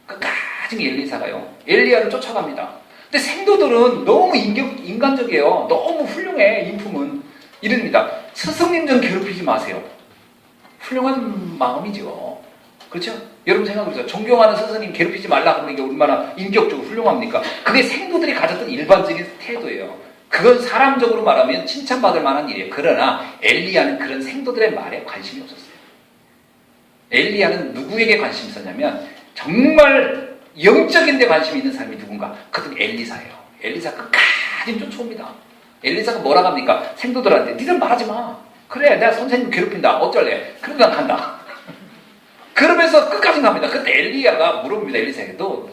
[SPEAKER 1] 끝까지 엘리사가요, 엘리야를 쫓아갑니다. 근데 생도들은 너무 인간적이에요. 너무 훌륭해. 인품은 이릅니다. 스승님 좀 괴롭히지 마세요. 훌륭한 마음이죠. 그렇죠? 여러분 생각해보세요. 존경하는 스승님 괴롭히지 말라 그러는 게 얼마나 인격적으로 훌륭합니까? 그게 생도들이 가졌던 일반적인 태도예요. 그건 사람적으로 말하면 칭찬받을 만한 일이에요. 그러나 엘리야는 그런 생도들의 말에 관심이 없었어요. 엘리야는 누구에게 관심이 있었냐면 정말 영적인 데 관심이 있는 사람이 누군가? 그것은 엘리사예요. 엘리사 끝까지 쫓아옵니다. 엘리사가 뭐라고 합니까? 생도들한테 니들 말하지 마. 그래, 내가 선생님 괴롭힌다. 어쩔래? 그럼 난 간다. 그러면서 끝까지 갑니다. 그때 엘리야가 물어봅니다. 엘리사에게, 너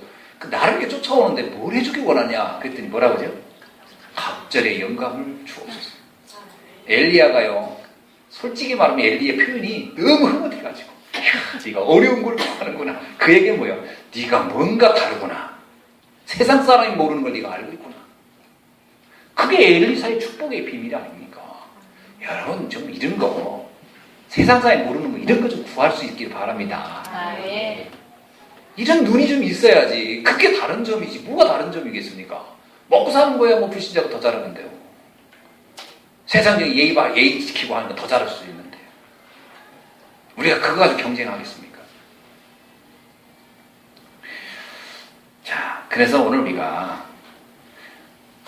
[SPEAKER 1] 나를 이렇게 쫓아오는데 뭘 해주기 원하냐? 그랬더니 뭐라고 하죠? 갑절의 영감을 주옵소서. 엘리야가요, 솔직히 말하면 엘리의 표현이 너무 흐뭇해가지고, 네가 어려운 걸 하는구나. 그 얘기는 뭐야? 네가 뭔가 다르구나. 세상 사람이 모르는 걸 네가 알고 있구나. 그게 엘리사의 축복의 비밀이 아닙니까? 여러분 좀 이런 거, 세상 사람이 모르는 거 이런 거 좀 구할 수 있길 바랍니다.
[SPEAKER 2] 아멘.
[SPEAKER 1] 이런 눈이 좀 있어야지. 그게 다른 점이지. 뭐가 다른 점이겠습니까? 먹고 사는 거야 뭐 불신자가 더 잘하는데요. 세상적인 예의 지키고 하는 거 더 잘할 수 있는데 우리가 그거 가지고 경쟁하겠습니까? 자, 그래서 오늘 우리가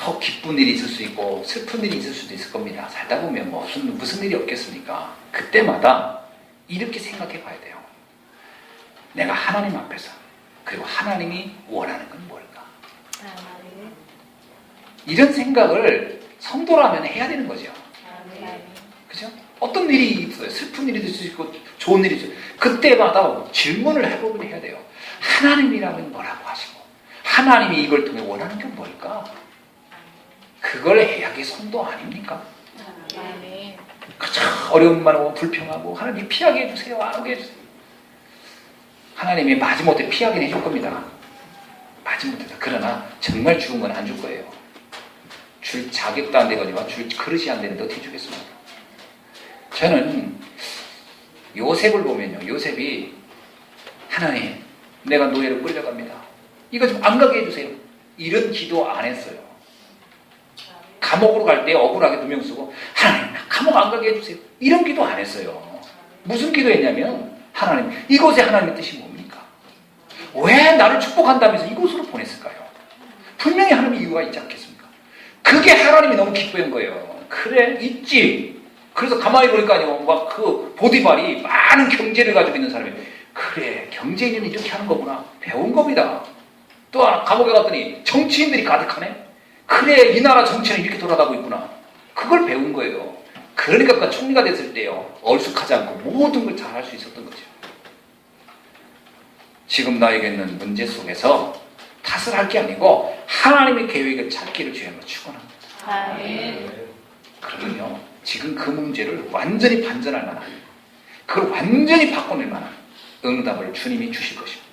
[SPEAKER 1] 더 기쁜 일이 있을 수 있고 슬픈 일이 있을 수도 있을 겁니다. 살다 보면 뭐 무슨 일이 없겠습니까? 그때마다 이렇게 생각해 봐야 돼요. 내가 하나님 앞에서, 그리고 하나님이 원하는 건 뭘까? 이런 생각을 성도라면 해야 되는 거죠. 그죠? 어떤 일이 있어요. 슬픈 일이 있을 수 있고 좋은 일이 있어요. 그때마다 질문을 해보긴 해야 돼요. 하나님이라면 뭐라고 하시고 하나님이 이걸 통해 원하는 게 뭘까? 그걸 해야 게 성도 아닙니까? 그저 어려움만 오고 불평하고 하나님 피하게 해주세요. 안 오게 해주세요. 하나님이 마지못해 피하긴 해줄 겁니다. 마지못해서. 그러나 정말 죽은 건 안 줄 거예요. 줄 자격도 안 되거니와 줄 그릇이 안 되는데 어떻게 주겠습니까? 저는 요셉을 보면요. 요셉이 하나님 내가 노예로 끌려갑니다. 이거 좀 안 가게 해주세요. 이런 기도 안 했어요. 감옥으로 갈 때 억울하게 누명 쓰고 하나님 감옥 안 가게 해주세요. 이런 기도 안 했어요. 무슨 기도했냐면 하나님 이곳에 하나님의 뜻이 뭡니까? 왜 나를 축복한다면서 이곳으로 보냈을까요? 분명히 하나님의 이유가 있지 않겠습니까? 그게 하나님이 너무 기뻐한 거예요. 그래 있지. 그래서 가만히 보니까요 막 그 보디발이 많은 경제를 가지고 있는 사람이 그래 경제인은 이렇게 하는 거구나 배운 겁니다. 또 하나 감옥에 갔더니 정치인들이 가득하네. 그래 이 나라 정치는 이렇게 돌아가고 있구나. 그걸 배운 거예요. 그러니까 그 총리가 됐을 때요 얼쑥하지 않고 모든 걸 잘 할 수 있었던 거죠. 지금 나에게 있는 문제 속에서 탓을 할 게 아니고 하나님의 계획을 찾기를 주님으로 축원합니다. 그러면요 지금 그 문제를 완전히 반전할 만한, 그걸 완전히 바꿔낼 만한 응답을 주님이 주실 것입니다.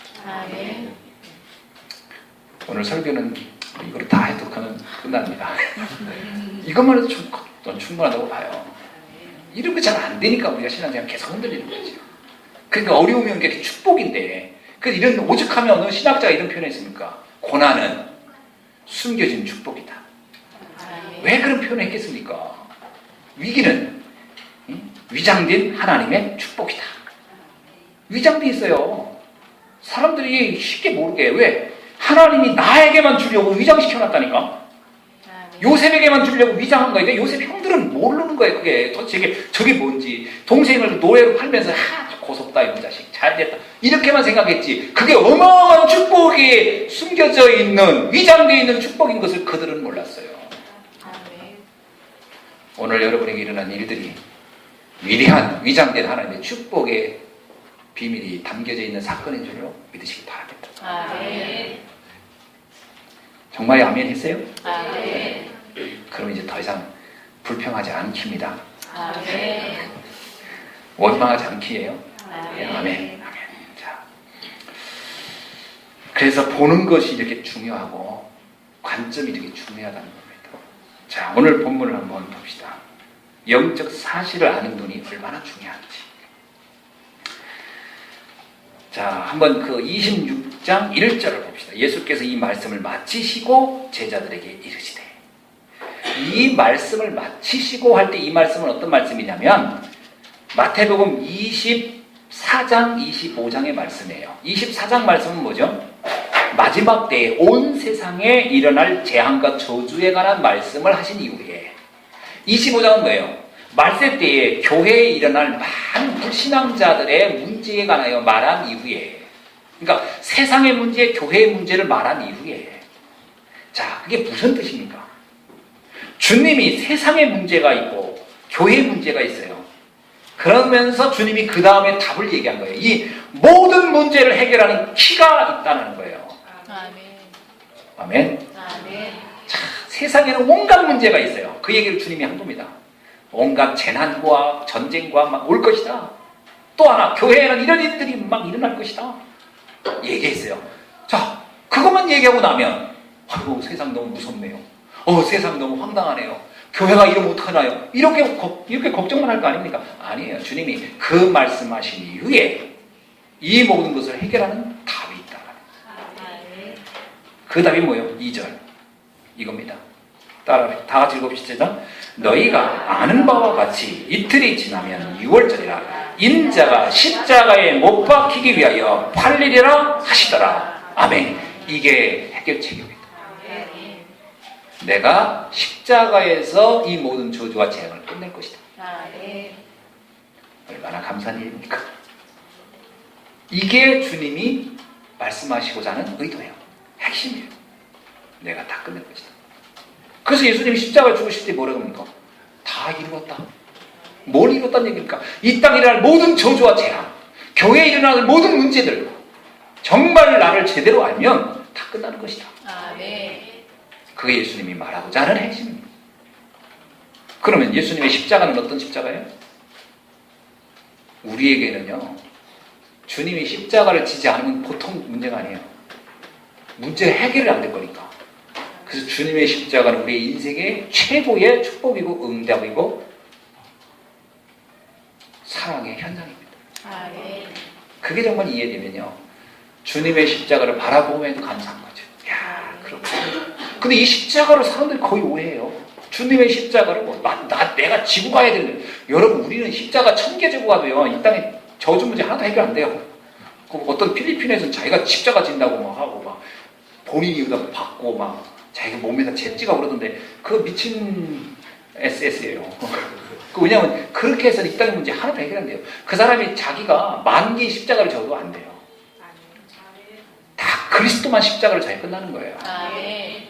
[SPEAKER 1] 오늘 설교는 이걸 다 해독하면 끝납니다. 이것만 해도 충분하다고 봐요. 이런 거 잘 안 되니까 우리가 신앙생활 계속 흔들리는 거죠. 그러니까 어려우면 이게 축복인데, 그래서 이런 오죽하면 어느 신학자가 이런 표현을 했습니까? 고난은 숨겨진 축복이다. 왜 그런 표현을 했겠습니까? 위기는 위장된 하나님의 축복이다. 위장돼 있어요. 사람들이 쉽게 모르게. 왜? 하나님이 나에게만 주려고 위장시켜놨다니까. 요셉에게만 주려고 위장한 거니까 요셉 형들은 모르는 거예요. 그게 도대체 저게 뭔지. 동생을 노예로 팔면서 고속다 이런 자식 잘됐다 이렇게만 생각했지. 그게 어마어마한 축복이 숨겨져 있는 위장되어 있는 축복인 것을 그들은 몰랐어요. 오늘 여러분에게 일어난 일들이 위대한 위장된 하나님의 축복의 비밀이 담겨져 있는 사건인 줄로 믿으시기 바랍니다. 정말 아멘 했어요? 그럼 이제 더 이상 불평하지 않기입니다. 원망하지 않기예요. 아멘. 자, 그래서 보는 것이 이렇게 중요하고 관점이 이렇게 중요하다는 겁니다. 자, 오늘 본문을 한번 봅시다. 영적 사실을 아는 눈이 얼마나 중요한지. 자, 한번 그 26장 1절을 봅시다. 예수께서 이 말씀을 마치시고 제자들에게 이르시되. 이 말씀을 마치시고 할 때 이 말씀은 어떤 말씀이냐면 마태복음 24장 25장의 말씀이에요. 24장 말씀은 뭐죠? 마지막 때에 온 세상에 일어날 재앙과 저주에 관한 말씀을 하신 이후에 25장은 뭐예요? 말세 때에 교회에 일어날 많은 불신앙자들의 문제에 관하여 말한 이후에, 그러니까 세상의 문제, 교회의 문제를 말한 이후에, 자, 그게 무슨 뜻입니까? 주님이 세상의 문제가 있고 교회의 문제가 있어요. 그러면서 주님이 그 다음에 답을 얘기한 거예요. 이 모든 문제를 해결하는 키가 있다는 거예요. 아멘. 자, 세상에는 온갖 문제가 있어요. 그 얘기를 주님이 한 겁니다. 온갖 재난과 전쟁과 막 올 것이다. 또 하나, 교회에는 이런 일들이 막 일어날 것이다. 얘기했어요. 자, 그것만 얘기하고 나면, 아이고, 세상 너무 무섭네요. 세상 너무 황당하네요. 교회가 이러면 어떡하나요? 이렇게 걱정만 할 거 아닙니까? 아니에요. 주님이 그 말씀하신 이후에 이 모든 것을 해결하는 답이 있다. 그 답이 뭐예요? 2절. 이겁니다. 다 같이 읽어봅시다. 너희가 아는 바와 같이 이틀이 지나면 6월절이라 인자가 십자가에 못 박히기 위하여 팔리리라 하시더라. 아멘. 이게 해결책입니다. 내가 십자가에서 이 모든 저주와 재앙을 끝낼 것이다.
[SPEAKER 2] 아멘.
[SPEAKER 1] 얼마나 감사한 일입니까? 이게 주님이 말씀하시고자 하는 의도예요. 핵심이에요. 내가 다 끝낼 것이다. 그래서 예수님이 십자가에 죽으실 때 뭐라고 합니까? 다 이루었다. 뭘 이뤘다는 얘기입니까? 이 땅에 일어날 모든 저주와 재앙, 교회에 일어나는 모든 문제들, 정말 나를 제대로 알면 다 끝나는 것이다.
[SPEAKER 2] 아멘.
[SPEAKER 1] 그게 예수님이 말하고자 하는 핵심입니다. 그러면 예수님의 십자가는 어떤 십자가예요? 우리에게는요, 주님이 십자가를 지지 않으면 보통 문제가 아니에요. 문제 해결이 안 될 거니까. 그래서 주님의 십자가는 우리의 인생의 최고의 축복이고 응답이고 사랑의 현장입니다.
[SPEAKER 2] 아멘.
[SPEAKER 1] 그게 정말 이해되면요, 주님의 십자가를 바라보면 감사한 거죠. 야, 그렇구나. 근데 이 십자가를 사람들이 거의 오해해요. 주님의 십자가를 내가 지고 가야 되는. 여러분, 우리는 십자가 1000개 지고 가도요, 이 땅에 저주 문제 하나도 해결 안 돼요. 어떤 필리핀에서는 자기가 십자가 진다고 막 하고 막 본인이 여기다 받고 막 자기가 몸에다 채찍하고 그러던데, 그거 미친 SS예요. 왜냐하면 그렇게 해서 이 땅의 문제 하나도 해결 안 돼요. 그 사람이 자기가 10,000개의 십자가를 져도 안 돼요. 다 그리스도만 십자가를 잘 끝나는 거예요.
[SPEAKER 2] 아멘.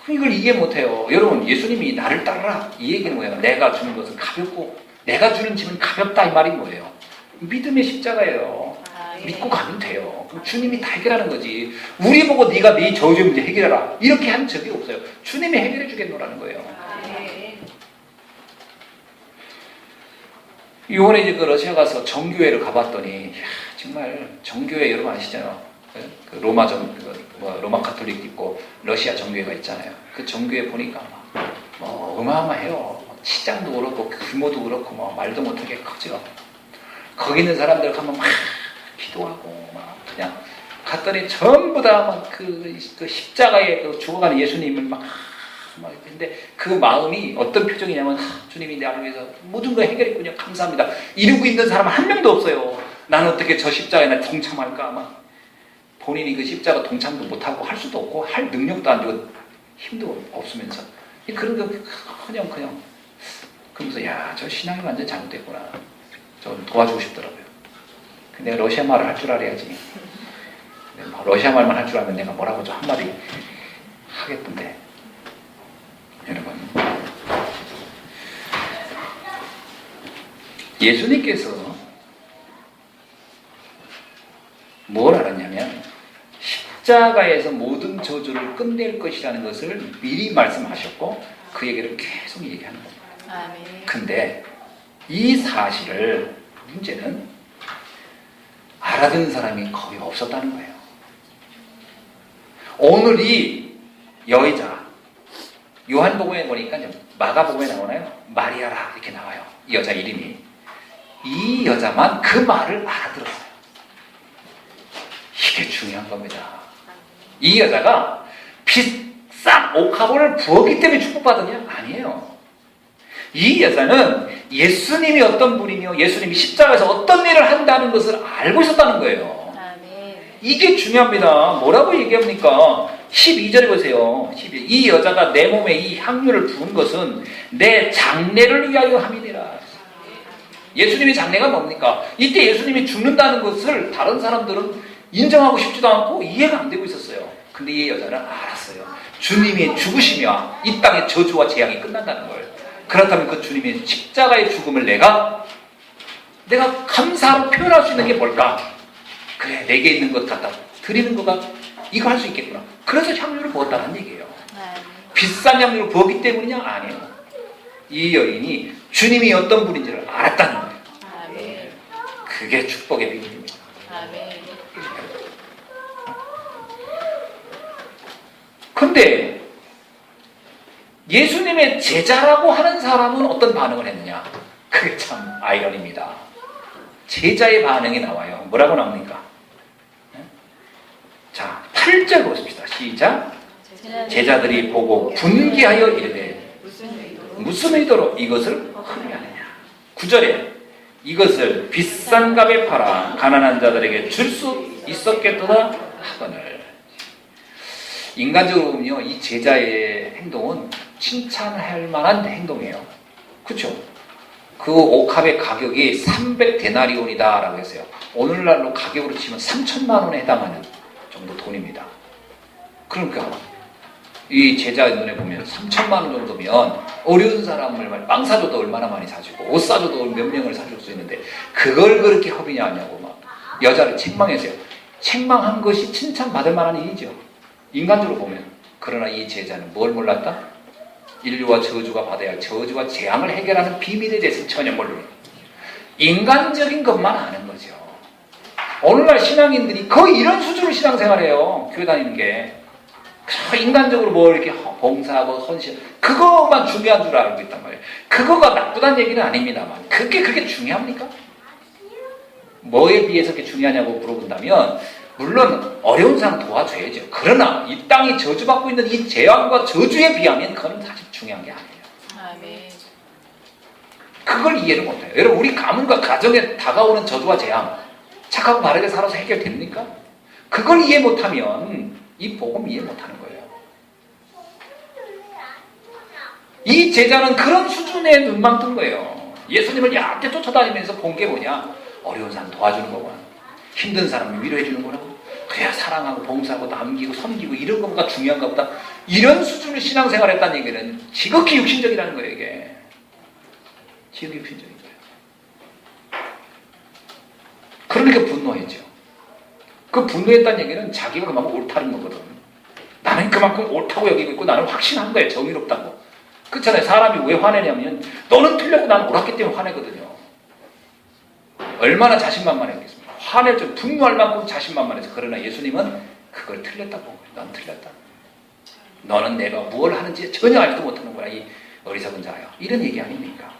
[SPEAKER 1] 이걸 이해 못해요. 여러분, 예수님이 나를 따르라 이 얘기는 뭐예요? 내가 주는 것은 가볍고 내가 주는 짐은 가볍다 이 말이 뭐예요? 믿음의 십자가예요.
[SPEAKER 2] 아멘.
[SPEAKER 1] 믿고 가면 돼요. 그럼 주님이 다 해결하는 거지. 우리 보고 네가 네 저주 문제 해결해라 이렇게 한 적이 없어요. 주님이 해결해 주겠노라는 거예요.
[SPEAKER 2] 아멘.
[SPEAKER 1] 이번에 이제 그 러시아 가서 정교회를 가봤더니, 이야, 정말 정교회 여러분 아시잖아요. 그 로마 가톨릭 있고 러시아 정교회가 있잖아요. 그 정교회 보니까 뭐 어마어마해요. 시장도 그렇고 규모도 그렇고 뭐 말도 못하게 커져. 거기 있는 사람들 가면 막 기도하고 막 그냥 갔더니 전부 다 막 그 십자가에 죽어가는 예수님을 막 근데 그 마음이 어떤 표정이냐면, 주님이 나를 위해서 모든 걸 해결했군요. 감사합니다. 이러고 있는 사람 한 명도 없어요. 나는 어떻게 저 십자가에 나 동참할까? 막 본인이 그 십자가 동참도 못하고 할 수도 없고 할 능력도 안 되고 힘도 없으면서 그런 거 그냥 그러면서 야, 저 신앙이 완전 잘못됐구나. 저 도와주고 싶더라고요. 근데 러시아 말을 할 줄 알아야지. 러시아 말만 할 줄 알면 내가 뭐라고 좀 한마디 하겠던데. 여러분, 예수님께서 뭘 알았냐면 십자가에서 모든 저주를 끝낼 것이라는 것을 미리 말씀하셨고 그 얘기를 계속 얘기하는 겁니다.
[SPEAKER 2] 아멘.
[SPEAKER 1] 근데 이 사실을, 문제는 알아듣는 사람이 거의 없었다는 거예요. 오늘 이 여자, 요한복음에 보니까 마가복음에 나오나요? 마리아라 이렇게 나와요. 이 여자 이름이. 이 여자만 그 말을 알아들었어요. 이게 중요한 겁니다. 이 여자가 비싼 옥합을 부었기 때문에 축복받았냐? 아니에요. 이 여자는 예수님이 어떤 분이며 예수님이 십자가에서 어떤 일을 한다는 것을 알고 있었다는 거예요.
[SPEAKER 2] 아멘.
[SPEAKER 1] 이게 중요합니다. 뭐라고 얘기합니까? 12절에 보세요. 12절. 이 여자가 내 몸에 이 향유를 부은 것은 내 장례를 위하여 함이니라. 예수님의 장례가 뭡니까? 이때 예수님이 죽는다는 것을 다른 사람들은 인정하고 싶지도 않고 이해가 안 되고 있었어요. 근데 이 여자는 알았어요. 주님의 죽으시며 이 땅의 저주와 재앙이 끝난다는 걸. 그렇다면 그 주님의 십자가의 죽음을 내가 감사로 표현할 수 있는 게 뭘까? 그래, 내게 있는 것 갖다 드리는 거가 이거 할 수 있겠구나. 그래서 향유를 부었다는 얘기예요. 비싼 향유를 부었기 때문이냐? 아니에요. 이 여인이 주님이 어떤 분인지를 알았다는 거예요.
[SPEAKER 2] 아멘.
[SPEAKER 1] 그게 축복의 비밀입니다.
[SPEAKER 2] 아멘.
[SPEAKER 1] 근데 예수님의 제자라고 하는 사람은 어떤 반응을 했느냐? 그게 참 아이러니입니다. 제자의 반응이 나와요. 뭐라고 나옵니까? 자, 8절 보십시다. 시작. 제자들이 보고 분기하여 이르되 무슨 의도로 이것을 흠이하느냐. 9절에 이것을 비싼 값에 팔아 가난한 자들에게 줄 수 있었겠도다 하거늘. 인간적으로 보면요, 이 제자의 행동은 칭찬할 만한 행동이에요. 그렇죠? 그 옥합의 가격이 300데나리온이다 라고 했어요. 오늘날로 가격으로 치면 3천만 원에 해당하는 정도 돈입니다. 그러니까 이 제자 눈에 보면 3천만 원 정도면 어려운 사람을 빵 사줘도 얼마나 많이 사주고 옷 사줘도 몇 명을 사줄 수 있는데 그걸 그렇게 허비냐 하냐고 막 여자를 책망했어요. 책망한 것이 칭찬받을 만한 일이죠. 인간적으로 보면. 그러나 이 제자는 뭘 몰랐다? 인류와 저주가 받아야 할 저주와 재앙을 해결하는 비밀에 대해서 전혀 모릅니다. 인간적인 것만 아는 거죠. 오늘날 신앙인들이 거의 이런 수준으로 신앙생활해요. 교회 다니는 게. 인간적으로 뭐 이렇게 봉사하고 헌신, 그거만 중요한 줄 알고 있단 말이에요. 그거가 나쁘다는 얘기는 아닙니다만 그게 그렇게 중요합니까? 뭐에 비해서 그렇게 중요하냐고 물어본다면 물론 어려운 사람 도와줘야죠. 그러나 이 땅이 저주받고 있는 이 재앙과 저주에 비하면 그건 사실 중요한 게 아니에요.
[SPEAKER 3] 아멘.
[SPEAKER 1] 그걸 이해를 못해요. 여러분, 우리 가문과 가정에 다가오는 저주와 재앙, 착하고 바르게 살아서 해결됩니까? 그걸 이해 못하면 이 복음 이해 못하는 거예요. 이 제자는 그런 수준의 눈만 뜬 거예요. 예수님을 얕게 쫓아다니면서 본 게 뭐냐? 어려운 사람 도와주는 거구나. 힘든 사람을 위로해 주는 거라고. 그래야 사랑하고 봉사하고 남기고 섬기고 이런 것보다 중요한가 보다. 이런 수준의 신앙생활을 했다는 얘기는 지극히 육신적이라는 거예요. 이게 지극히 육신적인 거예요. 그러니까 분노했죠. 그 분노했다는 얘기는 자기가 그만큼 옳다는 거거든. 나는 그만큼 옳다고 여기고 있고 나는 확신한 거예요. 정의롭다고. 그렇잖아요. 사람이 왜 화내냐면 너는 틀렸고 나는 옳았기 때문에 화내거든요. 얼마나 자신만만했겠습니까? 화낼 줄 분노할 만큼 자신만만해서. 그러나 예수님은 그걸 틀렸다고 본 거예요. 넌 틀렸다. 너는 내가 무엇을 하는지 전혀 알지도 못하는 거야. 이 어리석은 자요. 이런 얘기 아닙니까?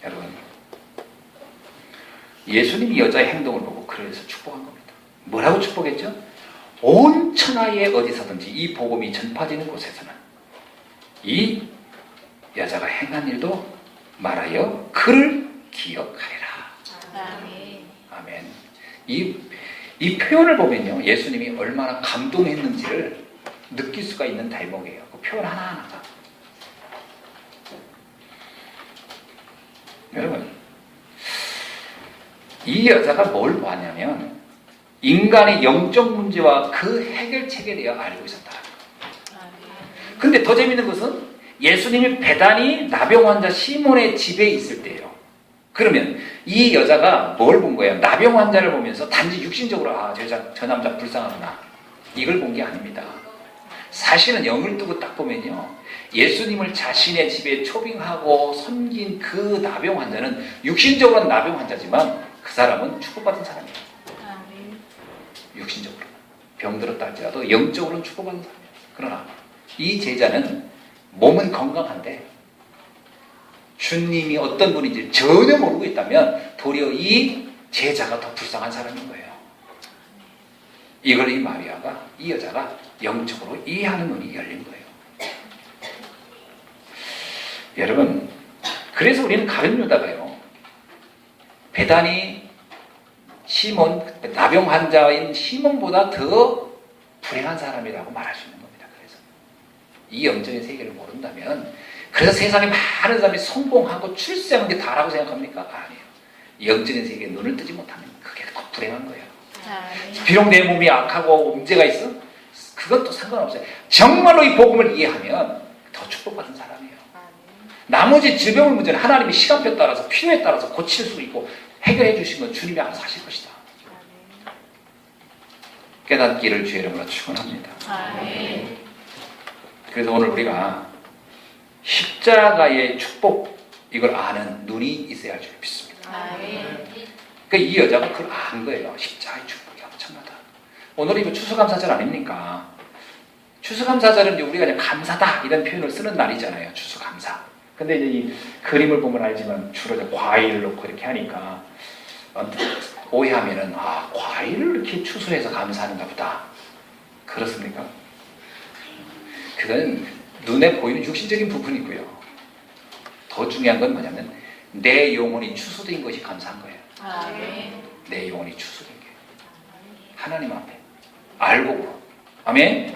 [SPEAKER 1] 여러분, 예수님이 여자의 행동을 보고 그래서 축복한 겁니다. 뭐라고 축복했죠? 온 천하에 어디서든지 이 복음이 전파되는 곳에서는 이 여자가 행한 일도 말하여 그를 기억하리라.
[SPEAKER 3] 아멘.
[SPEAKER 1] 아멘. 이 표현을 보면요, 예수님이 얼마나 감동했는지를 느낄 수가 있는 대목이에요. 그 표현 하나하나가. 여러분, 이 여자가 뭘 보았냐면 인간의 영적 문제와 그 해결책에 대해 알고 있었다. 근데 더 재밌는 것은 예수님이 배단이 나병 환자 시몬의 집에 있을 때예요. 그러면 이 여자가 뭘 본 거예요? 나병 환자를 보면서 단지 육신적으로 저 남자 불쌍하구나 이걸 본 게 아닙니다. 사실은 영을 뜨고 딱 보면요, 예수님을 자신의 집에 초빙하고 섬긴 그 나병 환자는 육신적으로는 나병 환자지만 그 사람은 축복받은 사람이에요. 육신적으로 병들었다 할지라도 영적으로는 축복받은 사람이에요. 그러나 이 제자는 몸은 건강한데 주님이 어떤 분인지 전혀 모르고 있다면 도리어 이 제자가 더 불쌍한 사람인 거예요. 이걸 이 마리아가, 이 여자가 영적으로 이해하는 눈이 열린 거예요. 여러분, 그래서 우리는 가룟 유다가요, 배단이 시몬, 나병 환자인 시몬보다 더 불행한 사람이라고 말할 수 있는 겁니다. 그래서 이 영적인 세계를 모른다면, 그래서 세상에 많은 사람이 성공하고 출세하는 게 다라고 생각합니까? 아니에요. 영적인 세계에 눈을 뜨지 못하면 그게 더 불행한 거예요. 비록 내 몸이 악하고 문제가 있어, 그건 또 상관없어요. 정말로 이 복음을 이해하면 더 축복받은 사람이에요. 나머지 질병의 문제는 하나님이 시간표에 따라서 필요에 따라서 고칠 수 있고 해결해 주신 건 주님이 알아서 하실 것이다. 깨닫기를 주의 이름으로 축원합니다. 그래서 오늘 우리가 십자가의 축복, 이걸 아는 눈이 있어야 할 줄 믿습니다. 그러니까 이 여자가 그걸 안 거예요. 십자가의 축복이 엄청나다. 오늘 이거 추수감사절 아닙니까? 추수감사절은 이제 우리가 그냥 감사다 이런 표현을 쓰는 날이잖아요. 추수감사. 근데 이제 이 그림을 보면 알지만 주로 이제 과일을 넣고 이렇게 하니까 오해하면은 과일을 이렇게 추수해서 감사하는가 보다. 그렇습니까? 그건 눈에 보이는 육신적인 부분이고요. 더 중요한 건 뭐냐면 내 영혼이 추수된 것이 감사한 거예요. 내 영혼이 추수된 게 하나님 앞에 알고. 아멘?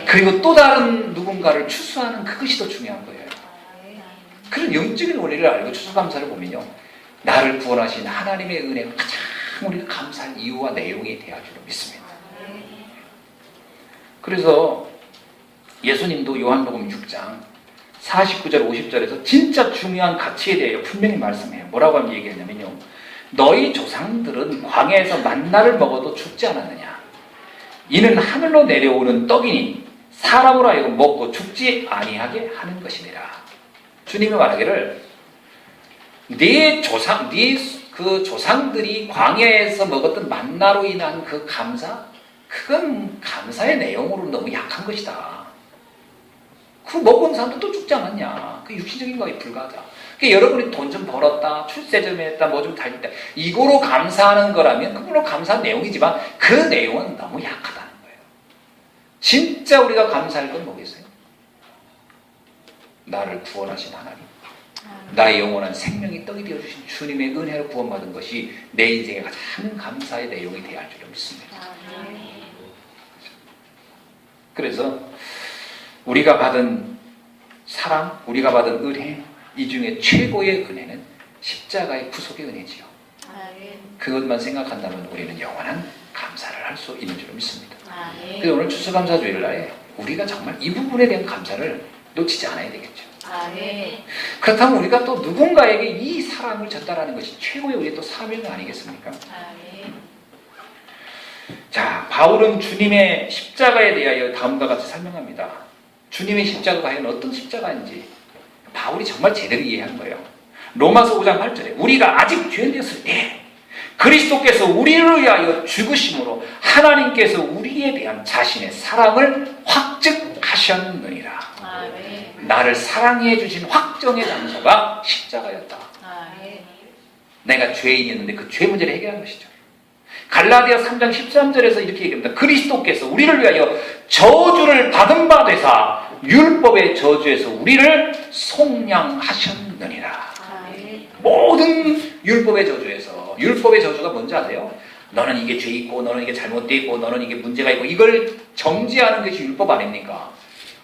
[SPEAKER 1] 그리고 또 다른 누군가를 추수하는 그것이 더 중요한 거예요. 그런 영적인 원리를 알고 추수감사를 보면요, 나를 구원하신 하나님의 은혜가 가장 우리가 감사할 이유와 내용이 되어야 줄로 믿습니다. 그래서 예수님도 요한복음 6장 49절 50절에서 진짜 중요한 가치에 대해 분명히 말씀해요. 뭐라고 하면 얘기했냐면요, 너희 조상들은 광야에서 만나를 먹어도 죽지 않았느냐. 이는 하늘로 내려오는 떡이니 사람으로 하여금 먹고 죽지 아니하게 하는 것이니라. 주님이 말하기를 네 조상들이 광야에서 먹었던 만나로 인한 그 감사, 그건 감사의 내용으로 너무 약한 것이다. 그 먹은 사람도 또 죽지 않았냐. 그 육신적인 거에 불과하다. 그러니까 여러분이 돈 좀 벌었다, 출세 좀 했다, 뭐 좀 달렸다, 이거로 감사하는 거라면 그걸로 감사한 내용이지만 그 내용은 너무 약하다는 거예요. 진짜 우리가 감사할 건 뭐겠어요? 나를 구원하신 하나님, 나의 영원한 생명이 떡이 되어주신 주님의 은혜로 구원받은 것이 내 인생의 가장 감사의 내용이 되어야 할 줄로 믿습니다. 그래서 우리가 받은 사랑, 우리가 받은 은혜, 이 중에 최고의 은혜는 십자가의 구속의 은혜지요. 그것만 생각한다면 우리는 영원한 감사를 할 수 있는 줄로 믿습니다. 그래서 오늘 추수감사주일을 날에 우리가 정말 이 부분에 대한 감사를 놓치지 않아야 되겠죠. 그렇다면 우리가 또 누군가에게 이 사랑을 전달하는 것이 최고의 우리의 또 사명 아니겠습니까? 자, 바울은 주님의 십자가에 대하여 다음과 같이 설명합니다. 주님의 십자가가 과연 어떤 십자가인지 바울이 정말 제대로 이해한 거예요. 로마서 5장 8절에 우리가 아직 죄인 되었을 때 그리스도께서 우리를 위하여 죽으심으로 하나님께서 우리에 대한 자신의 사랑을 확증하셨느니라. 나를 사랑해 주신 확정의 장소가 십자가였다. 내가 죄인이었는데 그 죄 문제를 해결한 것이죠. 갈라디아 3장 13절에서 이렇게 얘기합니다. 그리스도께서 우리를 위하여 저주를 받은 바 되사 율법의 저주에서 우리를 속량하셨느니라. 모든 율법의 저주에서, 율법의 저주가 뭔지 아세요? 너는 이게 죄 있고, 너는 이게 잘못되어 있고, 너는 이게 문제가 있고, 이걸 정지하는 것이 율법 아닙니까?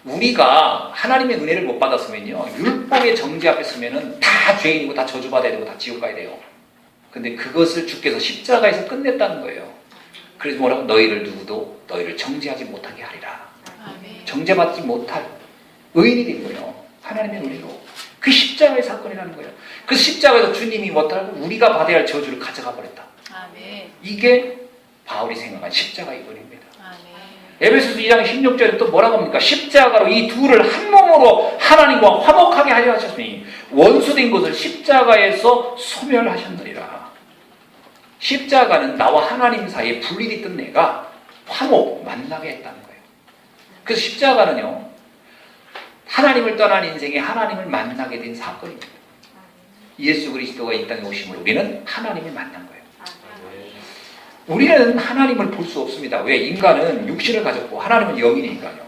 [SPEAKER 1] 우리가 하나님의 은혜를 못 받았으면요, 율법의 정지 앞에 서면은 다 죄인이고 다 저주받아야 되고 다 지옥 가야 돼요. 근데 그것을 주께서 십자가에서 끝냈다는 거예요. 그래서 뭐라고? 너희를 누구도 너희를 정죄하지 못하게 하리라. 정죄받지 못할 의인이 된 거예요. 하나님의 은혜로. 그 십자가의 사건이라는 거예요. 그 십자가에서 주님이 못하고 우리가 받아야 할 저주를 가져가 버렸다. 이게 바울이 생각한 십자가의 은혜입니다. 에베소서 2장 16절에 또 뭐라고 합니까? 십자가로 이 둘을 한 몸으로 하나님과 화목하게 하려 하셨으니 원수된 것을 십자가에서 소멸하셨느니라. 십자가는 나와 하나님 사이에 분리돼 있던 내가 화목, 만나게 했다는 거예요. 그래서 십자가는요, 하나님을 떠난 인생에 하나님을 만나게 된 사건입니다. 예수 그리스도가 이 땅에 오심으로 우리는 하나님을 만난 거예요. 우리는 하나님을 볼 수 없습니다. 왜? 인간은 육신을 가졌고 하나님은 영이니까요.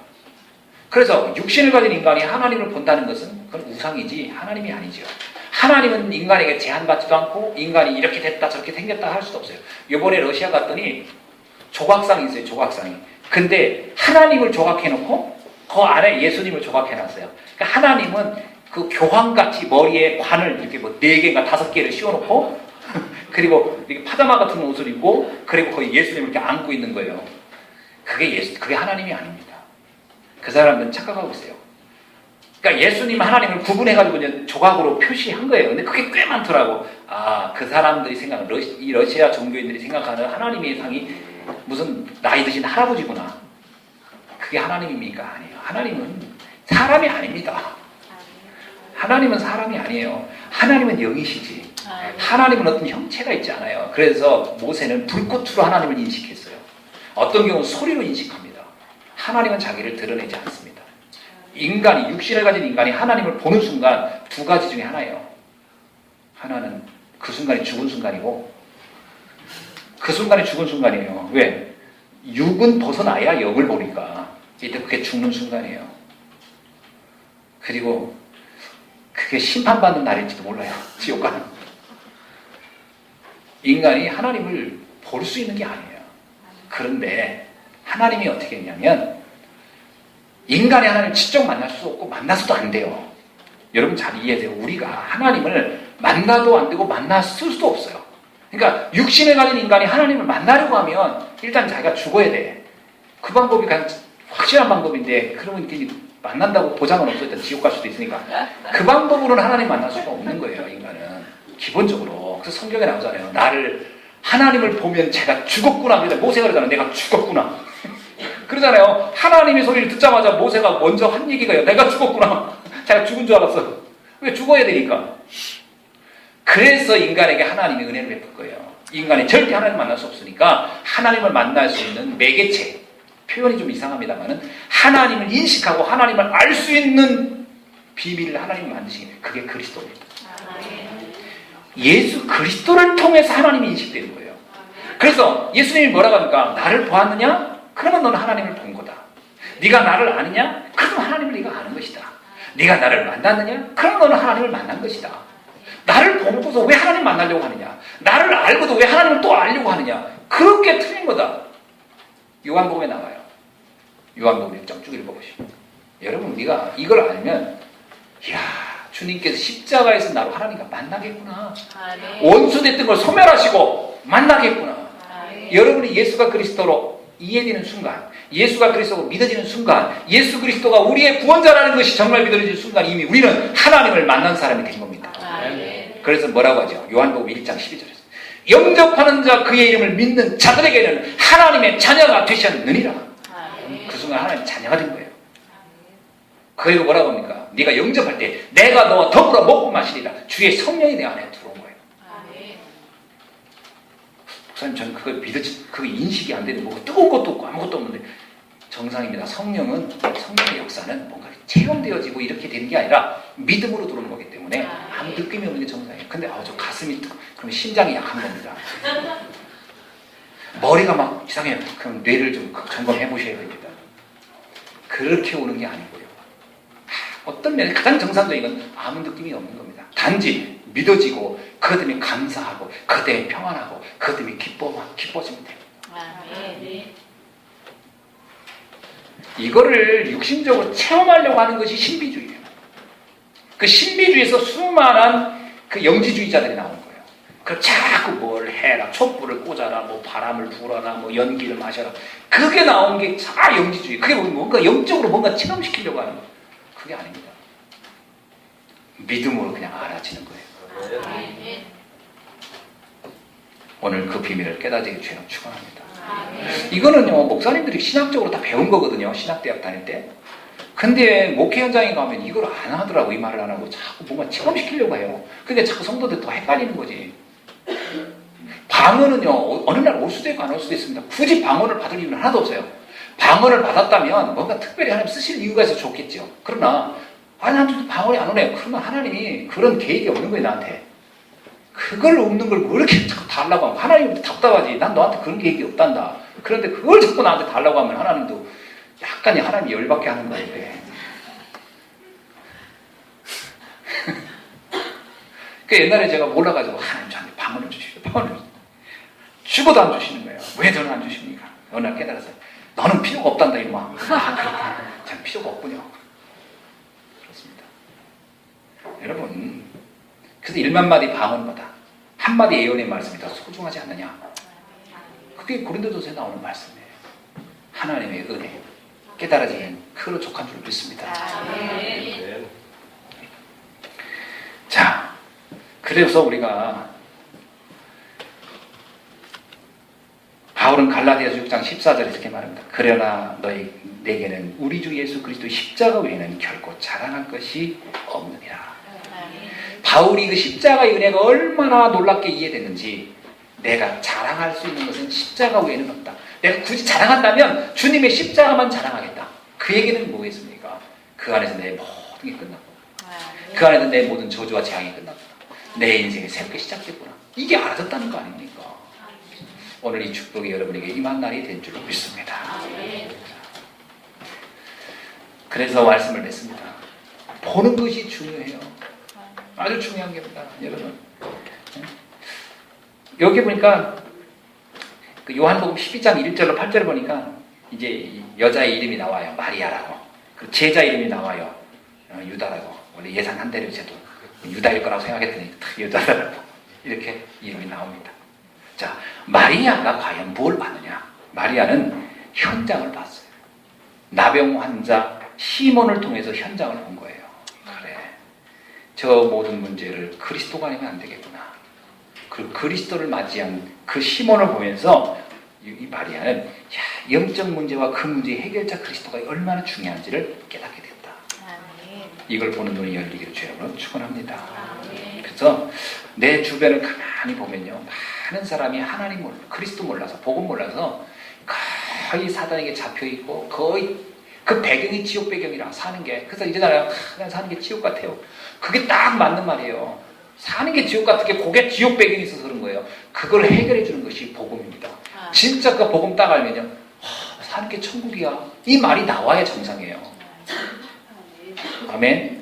[SPEAKER 1] 그래서 육신을 가진 인간이 하나님을 본다는 것은 그건 우상이지 하나님이 아니죠. 하나님은 인간에게 제한받지도 않고 인간이 이렇게 됐다 저렇게 생겼다 할 수도 없어요. 이번에 러시아 갔더니 조각상이 있어요. 조각상이. 근데 하나님을 조각해놓고 그 안에 예수님을 조각해놨어요. 그러니까 하나님은 그 교황같이 머리에 관을 이렇게 뭐 4개인가 5개를 씌워놓고 그리고 이렇게 파자마 같은 옷을 입고 그리고 거의 예수님을 이렇게 안고 있는 거예요. 그게 하나님이 아닙니다. 그 사람은 착각하고 있어요. 그러니까 예수님 하나님을 구분해가지고 이제 조각으로 표시한 거예요. 근데 그게 꽤 많더라고. 아, 그 사람들이 생각하는 이 러시아 종교인들이 생각하는 하나님의 상이 무슨 나이 드신 할아버지구나. 그게 하나님입니까? 아니에요. 하나님은 사람이 아닙니다. 하나님은 사람이 아니에요. 하나님은 영이시지. 하나님은 어떤 형체가 있지 않아요. 그래서 모세는 불꽃으로 하나님을 인식했어요. 어떤 경우는 소리로 인식합니다. 하나님은 자기를 드러내지 않습니다. 인간이, 육신을 가진 인간이 하나님을 보는 순간 두 가지 중에 하나예요. 하나는 그 순간이 죽은 순간이고 그 순간이 죽은 순간이에요. 왜? 육은 벗어나야 영을 보니까 이때 그게 죽는 순간이에요. 그리고 그게 심판받는 날일지도 몰라요. 지옥 가는. 인간이 하나님을 볼 수 있는 게 아니에요. 그런데 하나님이 어떻게 했냐면 인간이 하나님을 직접 만날 수 없고 만나서도 안 돼요. 여러분 잘 이해돼요. 우리가 하나님을 만나도 안 되고 만났을 수도 없어요. 그러니까 육신을 가진 인간이 하나님을 만나려고 하면 일단 자기가 죽어야 돼. 그 방법이 가장 확실한 방법인데 그러면 이렇게 만난다고 보장은 없어. 일단 지옥 갈 수도 있으니까. 그 방법으로는 하나님 만날 수가 없는 거예요. 인간은. 기본적으로. 그래서 성경에 나오잖아요. 하나님을 보면 제가 죽었구나. 그러니까 모세가 그러잖아요. 내가 죽었구나. 그러잖아요. 하나님의 소리를 듣자마자 모세가 먼저 한 얘기가요. 내가 죽었구나. 자기가 죽은 줄 알았어. 왜 죽어야 되니까. 그래서 인간에게 하나님이 은혜를 베풀 거예요. 인간이 절대 하나님을 만날 수 없으니까 하나님을 만날 수 있는 매개체. 표현이 좀 이상합니다만은 하나님을 인식하고 하나님을 알 수 있는 비밀을 하나님이 만드신 그게 그리스도입니다. 예수 그리스도를 통해서 하나님이 인식되는 거예요. 그래서 예수님이 뭐라고 합니까? 나를 보았느냐? 그러면 너는 하나님을 본 거다. 네가 나를 아느냐? 그러면 하나님을 네가 아는 것이다. 네가 나를 만났느냐? 그러면 너는 하나님을 만난 것이다. 나를 보고서 왜 하나님 만나려고 하느냐? 나를 알고도 왜 하나님을 또 알려고 하느냐? 그렇게 틀린 거다. 요한복음에 나와요. 요한복음 1장 쭉 읽어보시오. 여러분 우리가 이걸 알면 이야 주님께서 십자가에서 나로 하나님과 만나겠구나. 원수됐던 걸 소멸하시고 만나겠구나. 여러분이 예수가 그리스도로 이해되는 순간, 예수가 그리스도로 믿어지는 순간, 예수 그리스도가 우리의 구원자라는 것이 정말 믿어지는 순간 이미 우리는 하나님을 만난 사람이 된 겁니다. 그래서 뭐라고 하죠? 요한복음 1장 12절에서 영접하는 자 그의 이름을 믿는 자들에게는 하나님의 자녀가 되셨느니라. 그 순간 하나님의 자녀가 된 거예요. 그리고 뭐라고 합니까? 네가 영접할 때 내가 너와 더불어 먹고 마시리라. 주의 성령이 내 안에 들어온 거예요. 목사님 저는 그걸 그게 인식이 안 되는 뭐가 뜨거운 것도 없고 아무것도 없는데 정상입니다. 성령의 역사는 뭔가 체험되어지고 이렇게 되는 게 아니라 믿음으로 들어오는 거기 때문에 아무 느낌이 없는 게 정상이에요. 근데 저 가슴이 그럼 심장이 약한 겁니다. 머리가 막 이상해요. 그럼 뇌를 좀 점검해 보셔야 됩니다. 그렇게 오는 게 아니고요. 어떤 면에 가장 정상적인 건 아무 느낌이 없는 겁니다. 단지 믿어지고 그것 때문에 감사하고 그것 때문에 평안하고 그것 때문에 기뻐지면 돼요. 이거를 육신적으로 체험하려고 하는 것이 신비주의예요. 그 신비주의에서 수많은 그 영지주의자들이 나오는 거예요. 그 자꾸 뭘 해라, 촛불을 꽂아라, 뭐 바람을 불어라, 뭐 연기를 마셔라. 그게 나온 게 다 영지주의. 그게 뭔가 영적으로 뭔가 체험시키려고 하는 거예요. 그게 아닙니다. 믿음으로 그냥 알아지는 거예요. 오늘 그 비밀을 깨닫게 주시는 축원합니다. 이거는요 목사님들이 신학적으로 다 배운 거거든요. 신학대학 다닐 때. 근데 목회 현장에 가면 이걸 안 하더라고. 이 말을 안 하고 자꾸 뭔가 체험시키려고 해요. 근데 자꾸 성도들 더 헷갈리는 거지. 방언은요 어느 날 올 수도 있고 안 올 수도 있습니다. 굳이 방언을 받을 이유는 하나도 없어요. 방언을 받았다면 뭔가 특별히 하나님 쓰실 이유가 있어서 좋겠죠. 그러나 나한테도 방언이 안 오네. 그러면 하나님이 그런 계획이 없는 거예요. 나한테. 그걸 없는 걸 왜 이렇게 자꾸 달라고 하면 하나님도 답답하지. 난 너한테 그런 계획이 없단다. 그런데 그걸 자꾸 나한테 달라고 하면 하나님도 약간의 하나님이 열받게 하는 거예요. 그 옛날에 제가 몰라가지고 하나님 저한테 방언을 주시죠. 방언을 죽어도 안 주시는 거예요. 왜 저는 안 주십니까? 어느 날 깨달아서 너는 필요가 없단다 이놈아. 참 필요가 없군요. 그렇습니다. 여러분 그래서 1만마디 방언보다 한마디 예언의 말씀이 더 소중하지 않느냐. 그게 고린도전서에 나오는 말씀이에요. 하나님의 은혜 깨달아지는 그로 족한 줄 믿습니다. 자, 그래서 우리가 바울은 갈라디아서 6장 14절에 이렇게 말합니다. 그러나 내게는 우리 주 예수 그리스도의 십자가 외에는 결코 자랑할 것이 없느니라. 바울이 그 십자가의 은혜가 얼마나 놀랍게 이해됐는지 내가 자랑할 수 있는 것은 십자가 외에는 없다. 내가 굳이 자랑한다면 주님의 십자가만 자랑하겠다. 그 얘기는 뭐겠습니까? 그 안에서 내 모든 게 끝났구나. 그 안에서 내 모든 저주와 재앙이 끝났구나. 내 인생이 새롭게 시작됐구나. 이게 알아졌다는 거 아닙니까? 오늘 이 축복이 여러분에게 임한 날이 된 줄로 믿습니다. 그래서 말씀을 냈습니다. 보는 것이 중요해요. 아주 중요한 겁니다. 여러분 여기 보니까 그 요한복음 12장 1절로 8절을 보니까 이제 이 여자의 이름이 나와요. 마리아라고. 그 제자 이름이 나와요. 유다라고. 원래 예상한 대로 저도 유다일 거라고 생각했더니 여자라고 이렇게 이름이 나옵니다. 자, 마리아가 과연 뭘 봤느냐? 마리아는 현장을 봤어요. 나병 환자 시몬을 통해서 현장을 본 거예요. 그래, 저 모든 문제를 그리스도가 아니면 안 되겠구나. 그 그리스도를 맞이한 그 시몬을 보면서 이 마리아는 영적 문제와 그 문제의 해결자 그리스도가 얼마나 중요한지를 깨닫게 됐다. 이걸 보는 눈이 열리기를 주의 이름으로 축원합니다. 그래서 내 주변을 가만히 보면요, 많은 사람이 하나님 몰라, 그리스도 몰라서, 복음 몰라서 거의 사단에게 잡혀 있고 거의 그 배경이 지옥 배경이라 사는 게. 그래서 이제 나라 그냥 사는 게 지옥 같아요. 그게 딱 맞는 말이에요. 사는 게 지옥 같은 게 그게 지옥 배경이 있어서 그런 거예요. 그걸 해결해 주는 것이 복음입니다. 진짜 그 복음 딱 알면요, 사는 게 천국이야, 이 말이 나와야 정상이에요. 아멘.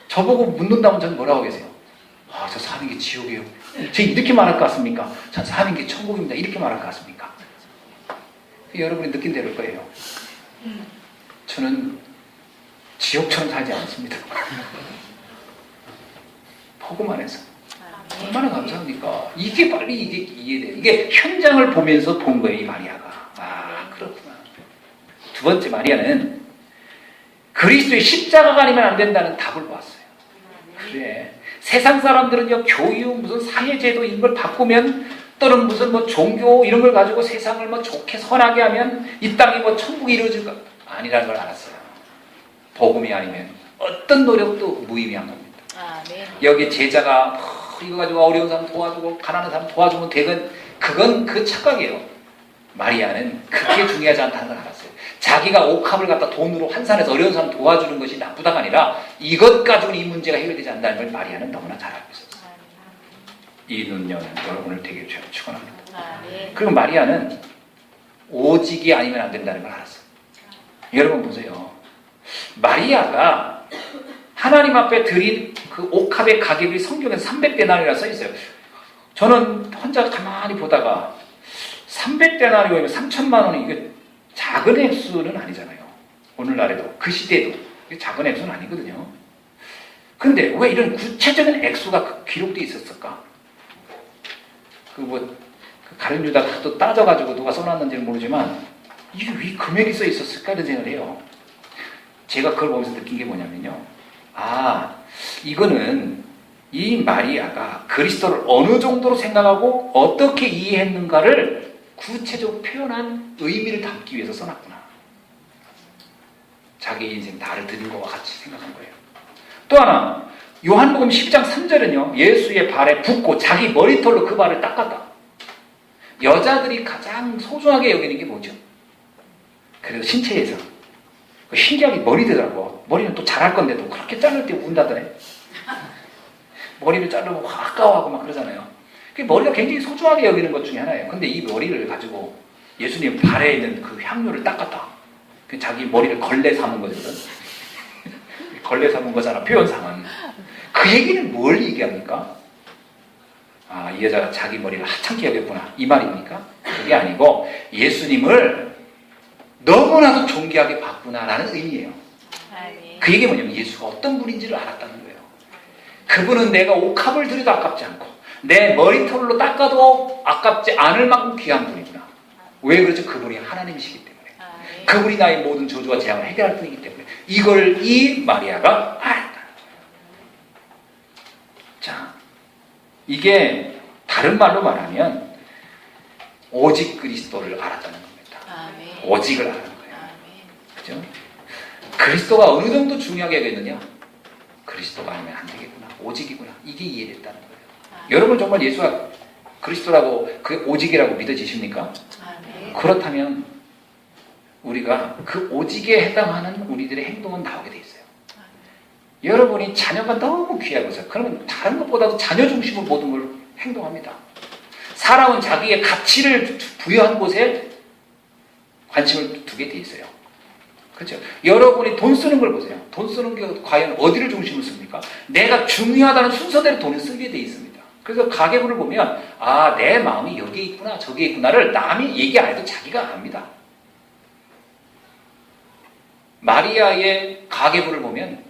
[SPEAKER 1] 저보고 묻는다면 저는 뭐라고 하겠어요? 저 사는 게 지옥이에요. 저 이렇게 말할 것 같습니까? 전 사는 게 천국입니다. 이렇게 말할 것 같습니까? 여러분이 느낀 대로일 거예요. 저는 지옥처럼 살지 않습니다. 복음 안에서. 얼마나 감사합니까? 이게 빨리 이게 이해돼요. 이게 현장을 보면서 본 거예요, 이 마리아가. 그렇구나. 두 번째, 마리아는 그리스도의 십자가가 아니면 안 된다는 답을 보았어요. 그래, 세상 사람들은요, 교육, 무슨 사회제도 이런 걸 바꾸면, 또는 무슨 뭐 종교 이런 걸 가지고 세상을 뭐 좋게 선하게 하면 이 땅이 뭐 천국이 이루어질까? 아니라는 걸 알았어요. 복음이 아니면 어떤 노력도 무의미한 겁니다. 여기 제자가 이거 가지고 어려운 사람 도와주고 가난한 사람 도와주면 되건, 그건 그 착각이에요. 마리아는 그게 중요하지 않다는 걸 알았어요. 자기가 옥합을 갖다 돈으로 환산해서 어려운 사람 도와주는 것이 나쁘다가 아니라 이것 가지고는 이 문제가 해결되지 않는다는 걸 마리아는 너무나 잘 알고 있었어요. 이 눈여는 여러분을 되게 축원합니다. 그리고 마리아는 오직이 아니면 안 된다는 걸 알았어요. 여러분 보세요. 마리아가 하나님 앞에 드린 그 옥합의 가격이 성경에서 300데나리라 써 있어요. 저는 혼자 가만히 보다가 300데나리면 3천만 원이 이게 작은 액수는 아니잖아요. 오늘날에도, 그 시대에도 작은 액수는 아니거든요. 근데 왜 이런 구체적인 액수가 기록되어 있었을까? 가룟 유다가 또 따져가지고 누가 써놨는지는 모르지만 이게 왜 금액이 써 있었을까 이런 생각을 해요. 제가 그걸 보면서 느낀 게 뭐냐면요, 이거는 이 마리아가 그리스도를 어느 정도로 생각하고 어떻게 이해했는가를 구체적으로 표현한 의미를 담기 위해서 써놨구나. 자기 인생 다를 드린 것과 같이 생각한 거예요. 또 하나, 요한복음 10장 3절은요, 예수의 발에 붓고 자기 머리털로 그 발을 닦았다. 여자들이 가장 소중하게 여기는 게 뭐죠? 그래도 신체에서 신기하게 머리더라고. 머리는 또 잘할 건데도 그렇게 자를 때 운다더래. 머리를 자르고 아까워하고 막 그러잖아요. 머리가 굉장히 소중하게 여기는 것 중에 하나예요. 근데 이 머리를 가지고 예수님 발에 있는 그 향료를 닦았다. 자기 머리를 걸레 삼은 거거든. 걸레 삼은 거잖아, 표현상은. 그 얘기는 뭘 얘기합니까? 이 여자가 자기 머리를 하찮게 여겼구나, 이 말입니까? 그게 아니고 예수님을 너무나도 존귀하게 봤구나라는 의미예요. 그 얘기가 뭐냐면 예수가 어떤 분인지를 알았다는 거예요. 그분은 내가 옥합을 들여도 아깝지 않고 내 머리털로 닦아도 아깝지 않을 만큼 귀한 분이구나. 왜 그러죠? 그분이 하나님이시기 때문에. 그분이 나의 모든 저주와 재앙을 해결할 분이기 때문에. 이걸 이 마리아가 알았다. 자, 이게 다른 말로 말하면 오직 그리스도를 알았다는 겁니다. 오직을 아는 거예요. 그죠? 그리스도가 어느 정도 중요하게 여겼느냐? 그리스도가 아니면 안 되겠구나. 오직이구나. 이게 이해됐다는 거예요. 여러분 정말 예수가 그리스도라고, 그 오직이라고 믿어지십니까? 그렇다면 우리가 그 오직에 해당하는 우리들의 행동은 나오게 돼 있어요. 여러분이 자녀가 너무 귀하고서 그러면 다른 것보다도 자녀 중심으로 모든 걸 행동합니다. 사람은 자기의 가치를 부여한 곳에 관심을 두게 돼 있어요. 그렇죠? 여러분이 돈 쓰는 걸 보세요. 돈 쓰는 게 과연 어디를 중심으로 씁니까? 내가 중요하다는 순서대로 돈을 쓰게 돼 있습니다. 그래서 가계부를 보면 내 마음이 여기에 있구나 저기에 있구나를 남이 얘기 안 해도 자기가 압니다. 마리아의 가계부를 보면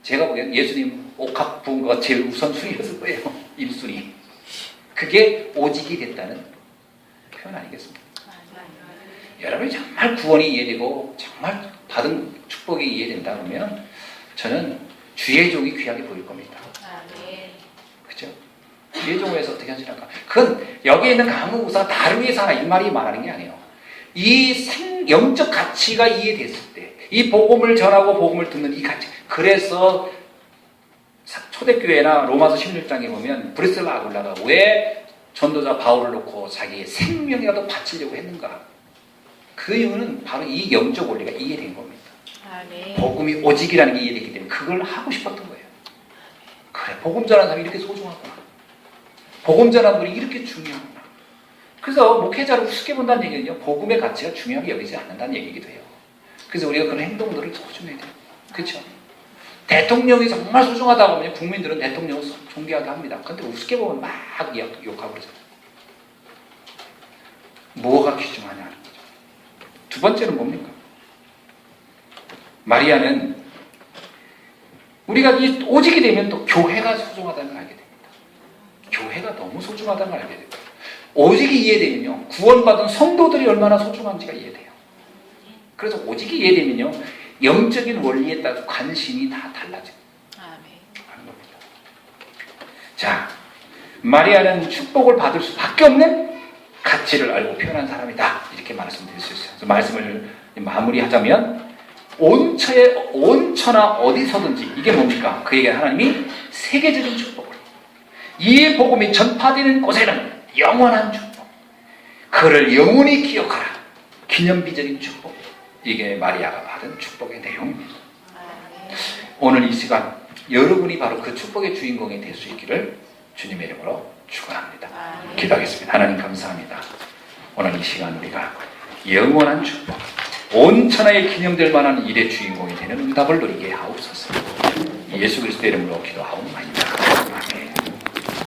[SPEAKER 1] 제가 보기엔 예수님 옥합 부은 거가 제일 우선순위였을 거예요. 1순위. 그게 오직이 됐다는 표현 아니겠습니까? 여러분이 정말 구원이 이해되고 정말 받은 축복이 이해된다 그러면 저는 주의 종이 귀하게 보일 겁니다. 그렇죠? 주의 종에서 어떻게 하시는가? 그건 여기에 있는 강의구사 다를 위해서 하나 이 말이 말하는 게 아니에요. 이 영적 가치가 이해됐을 때 이 복음을 전하고 복음을 듣는 이 가치, 그래서 초대교회나 로마서 16장에 보면 브리스라 아굴라가 왜 전도자 바울을 놓고 자기의 생명이라도 바치려고 했는가? 그 이유는 바로 이 영적 원리가 이해된 겁니다. 복음이 오직이라는 게 이해되기 때문에 그걸 하고 싶었던 거예요. 그래, 복음 전하는 사람이 이렇게 소중하구나. 복음 전하는 분이 이렇게 중요하구나. 그래서 목회자를 우습게 본다는 얘기는요, 복음의 가치가 중요하게 여기지 않는다는 얘기이기도 해요. 그래서 우리가 그런 행동들을 소중해야 돼요. 그렇죠? 대통령이 정말 소중하다고 하면 국민들은 대통령을 존경하게 합니다. 그런데 우습게 보면 막 욕하고 그러잖아요. 뭐가 귀중하냐는 거죠. 두 번째는 뭡니까? 마리아는 우리가 이 오직이 되면 또 교회가 소중하다는 걸 알게 됩니다. 교회가 너무 소중하다는 걸 알게 됩니다. 오직이 이해되면요, 구원받은 성도들이 얼마나 소중한지가 이해돼요. 그래서 오직이 이해되면요, 영적인 원리에 따라서 관심이 다 달라져요. 자, 마리아는 축복을 받을 수밖에 없는 가치를 알고 표현한 사람이다. 이렇게 말씀드릴 수 있어요. 그래서 말씀을 마무리하자면 온처나 어디서든지 이게 뭡니까? 그에게 하나님이 세계적인 축복을, 이 복음이 전파되는 곳에는 영원한 축복, 그를 영원히 기억하라, 기념비적인 축복. 이게 마리아가 받은 축복의 내용입니다. 오늘 이 시간 여러분이 바로 그 축복의 주인공이 될 수 있기를 주님의 이름으로 축원합니다. 기도하겠습니다. 하나님 감사합니다. 오늘 이 시간 우리가 영원한 축복, 온 천하에 기념될 만한 일의 주인공이 되는 응답을 누리게 하옵소서. 예수 그리스도의 이름으로 기도하옵나이다.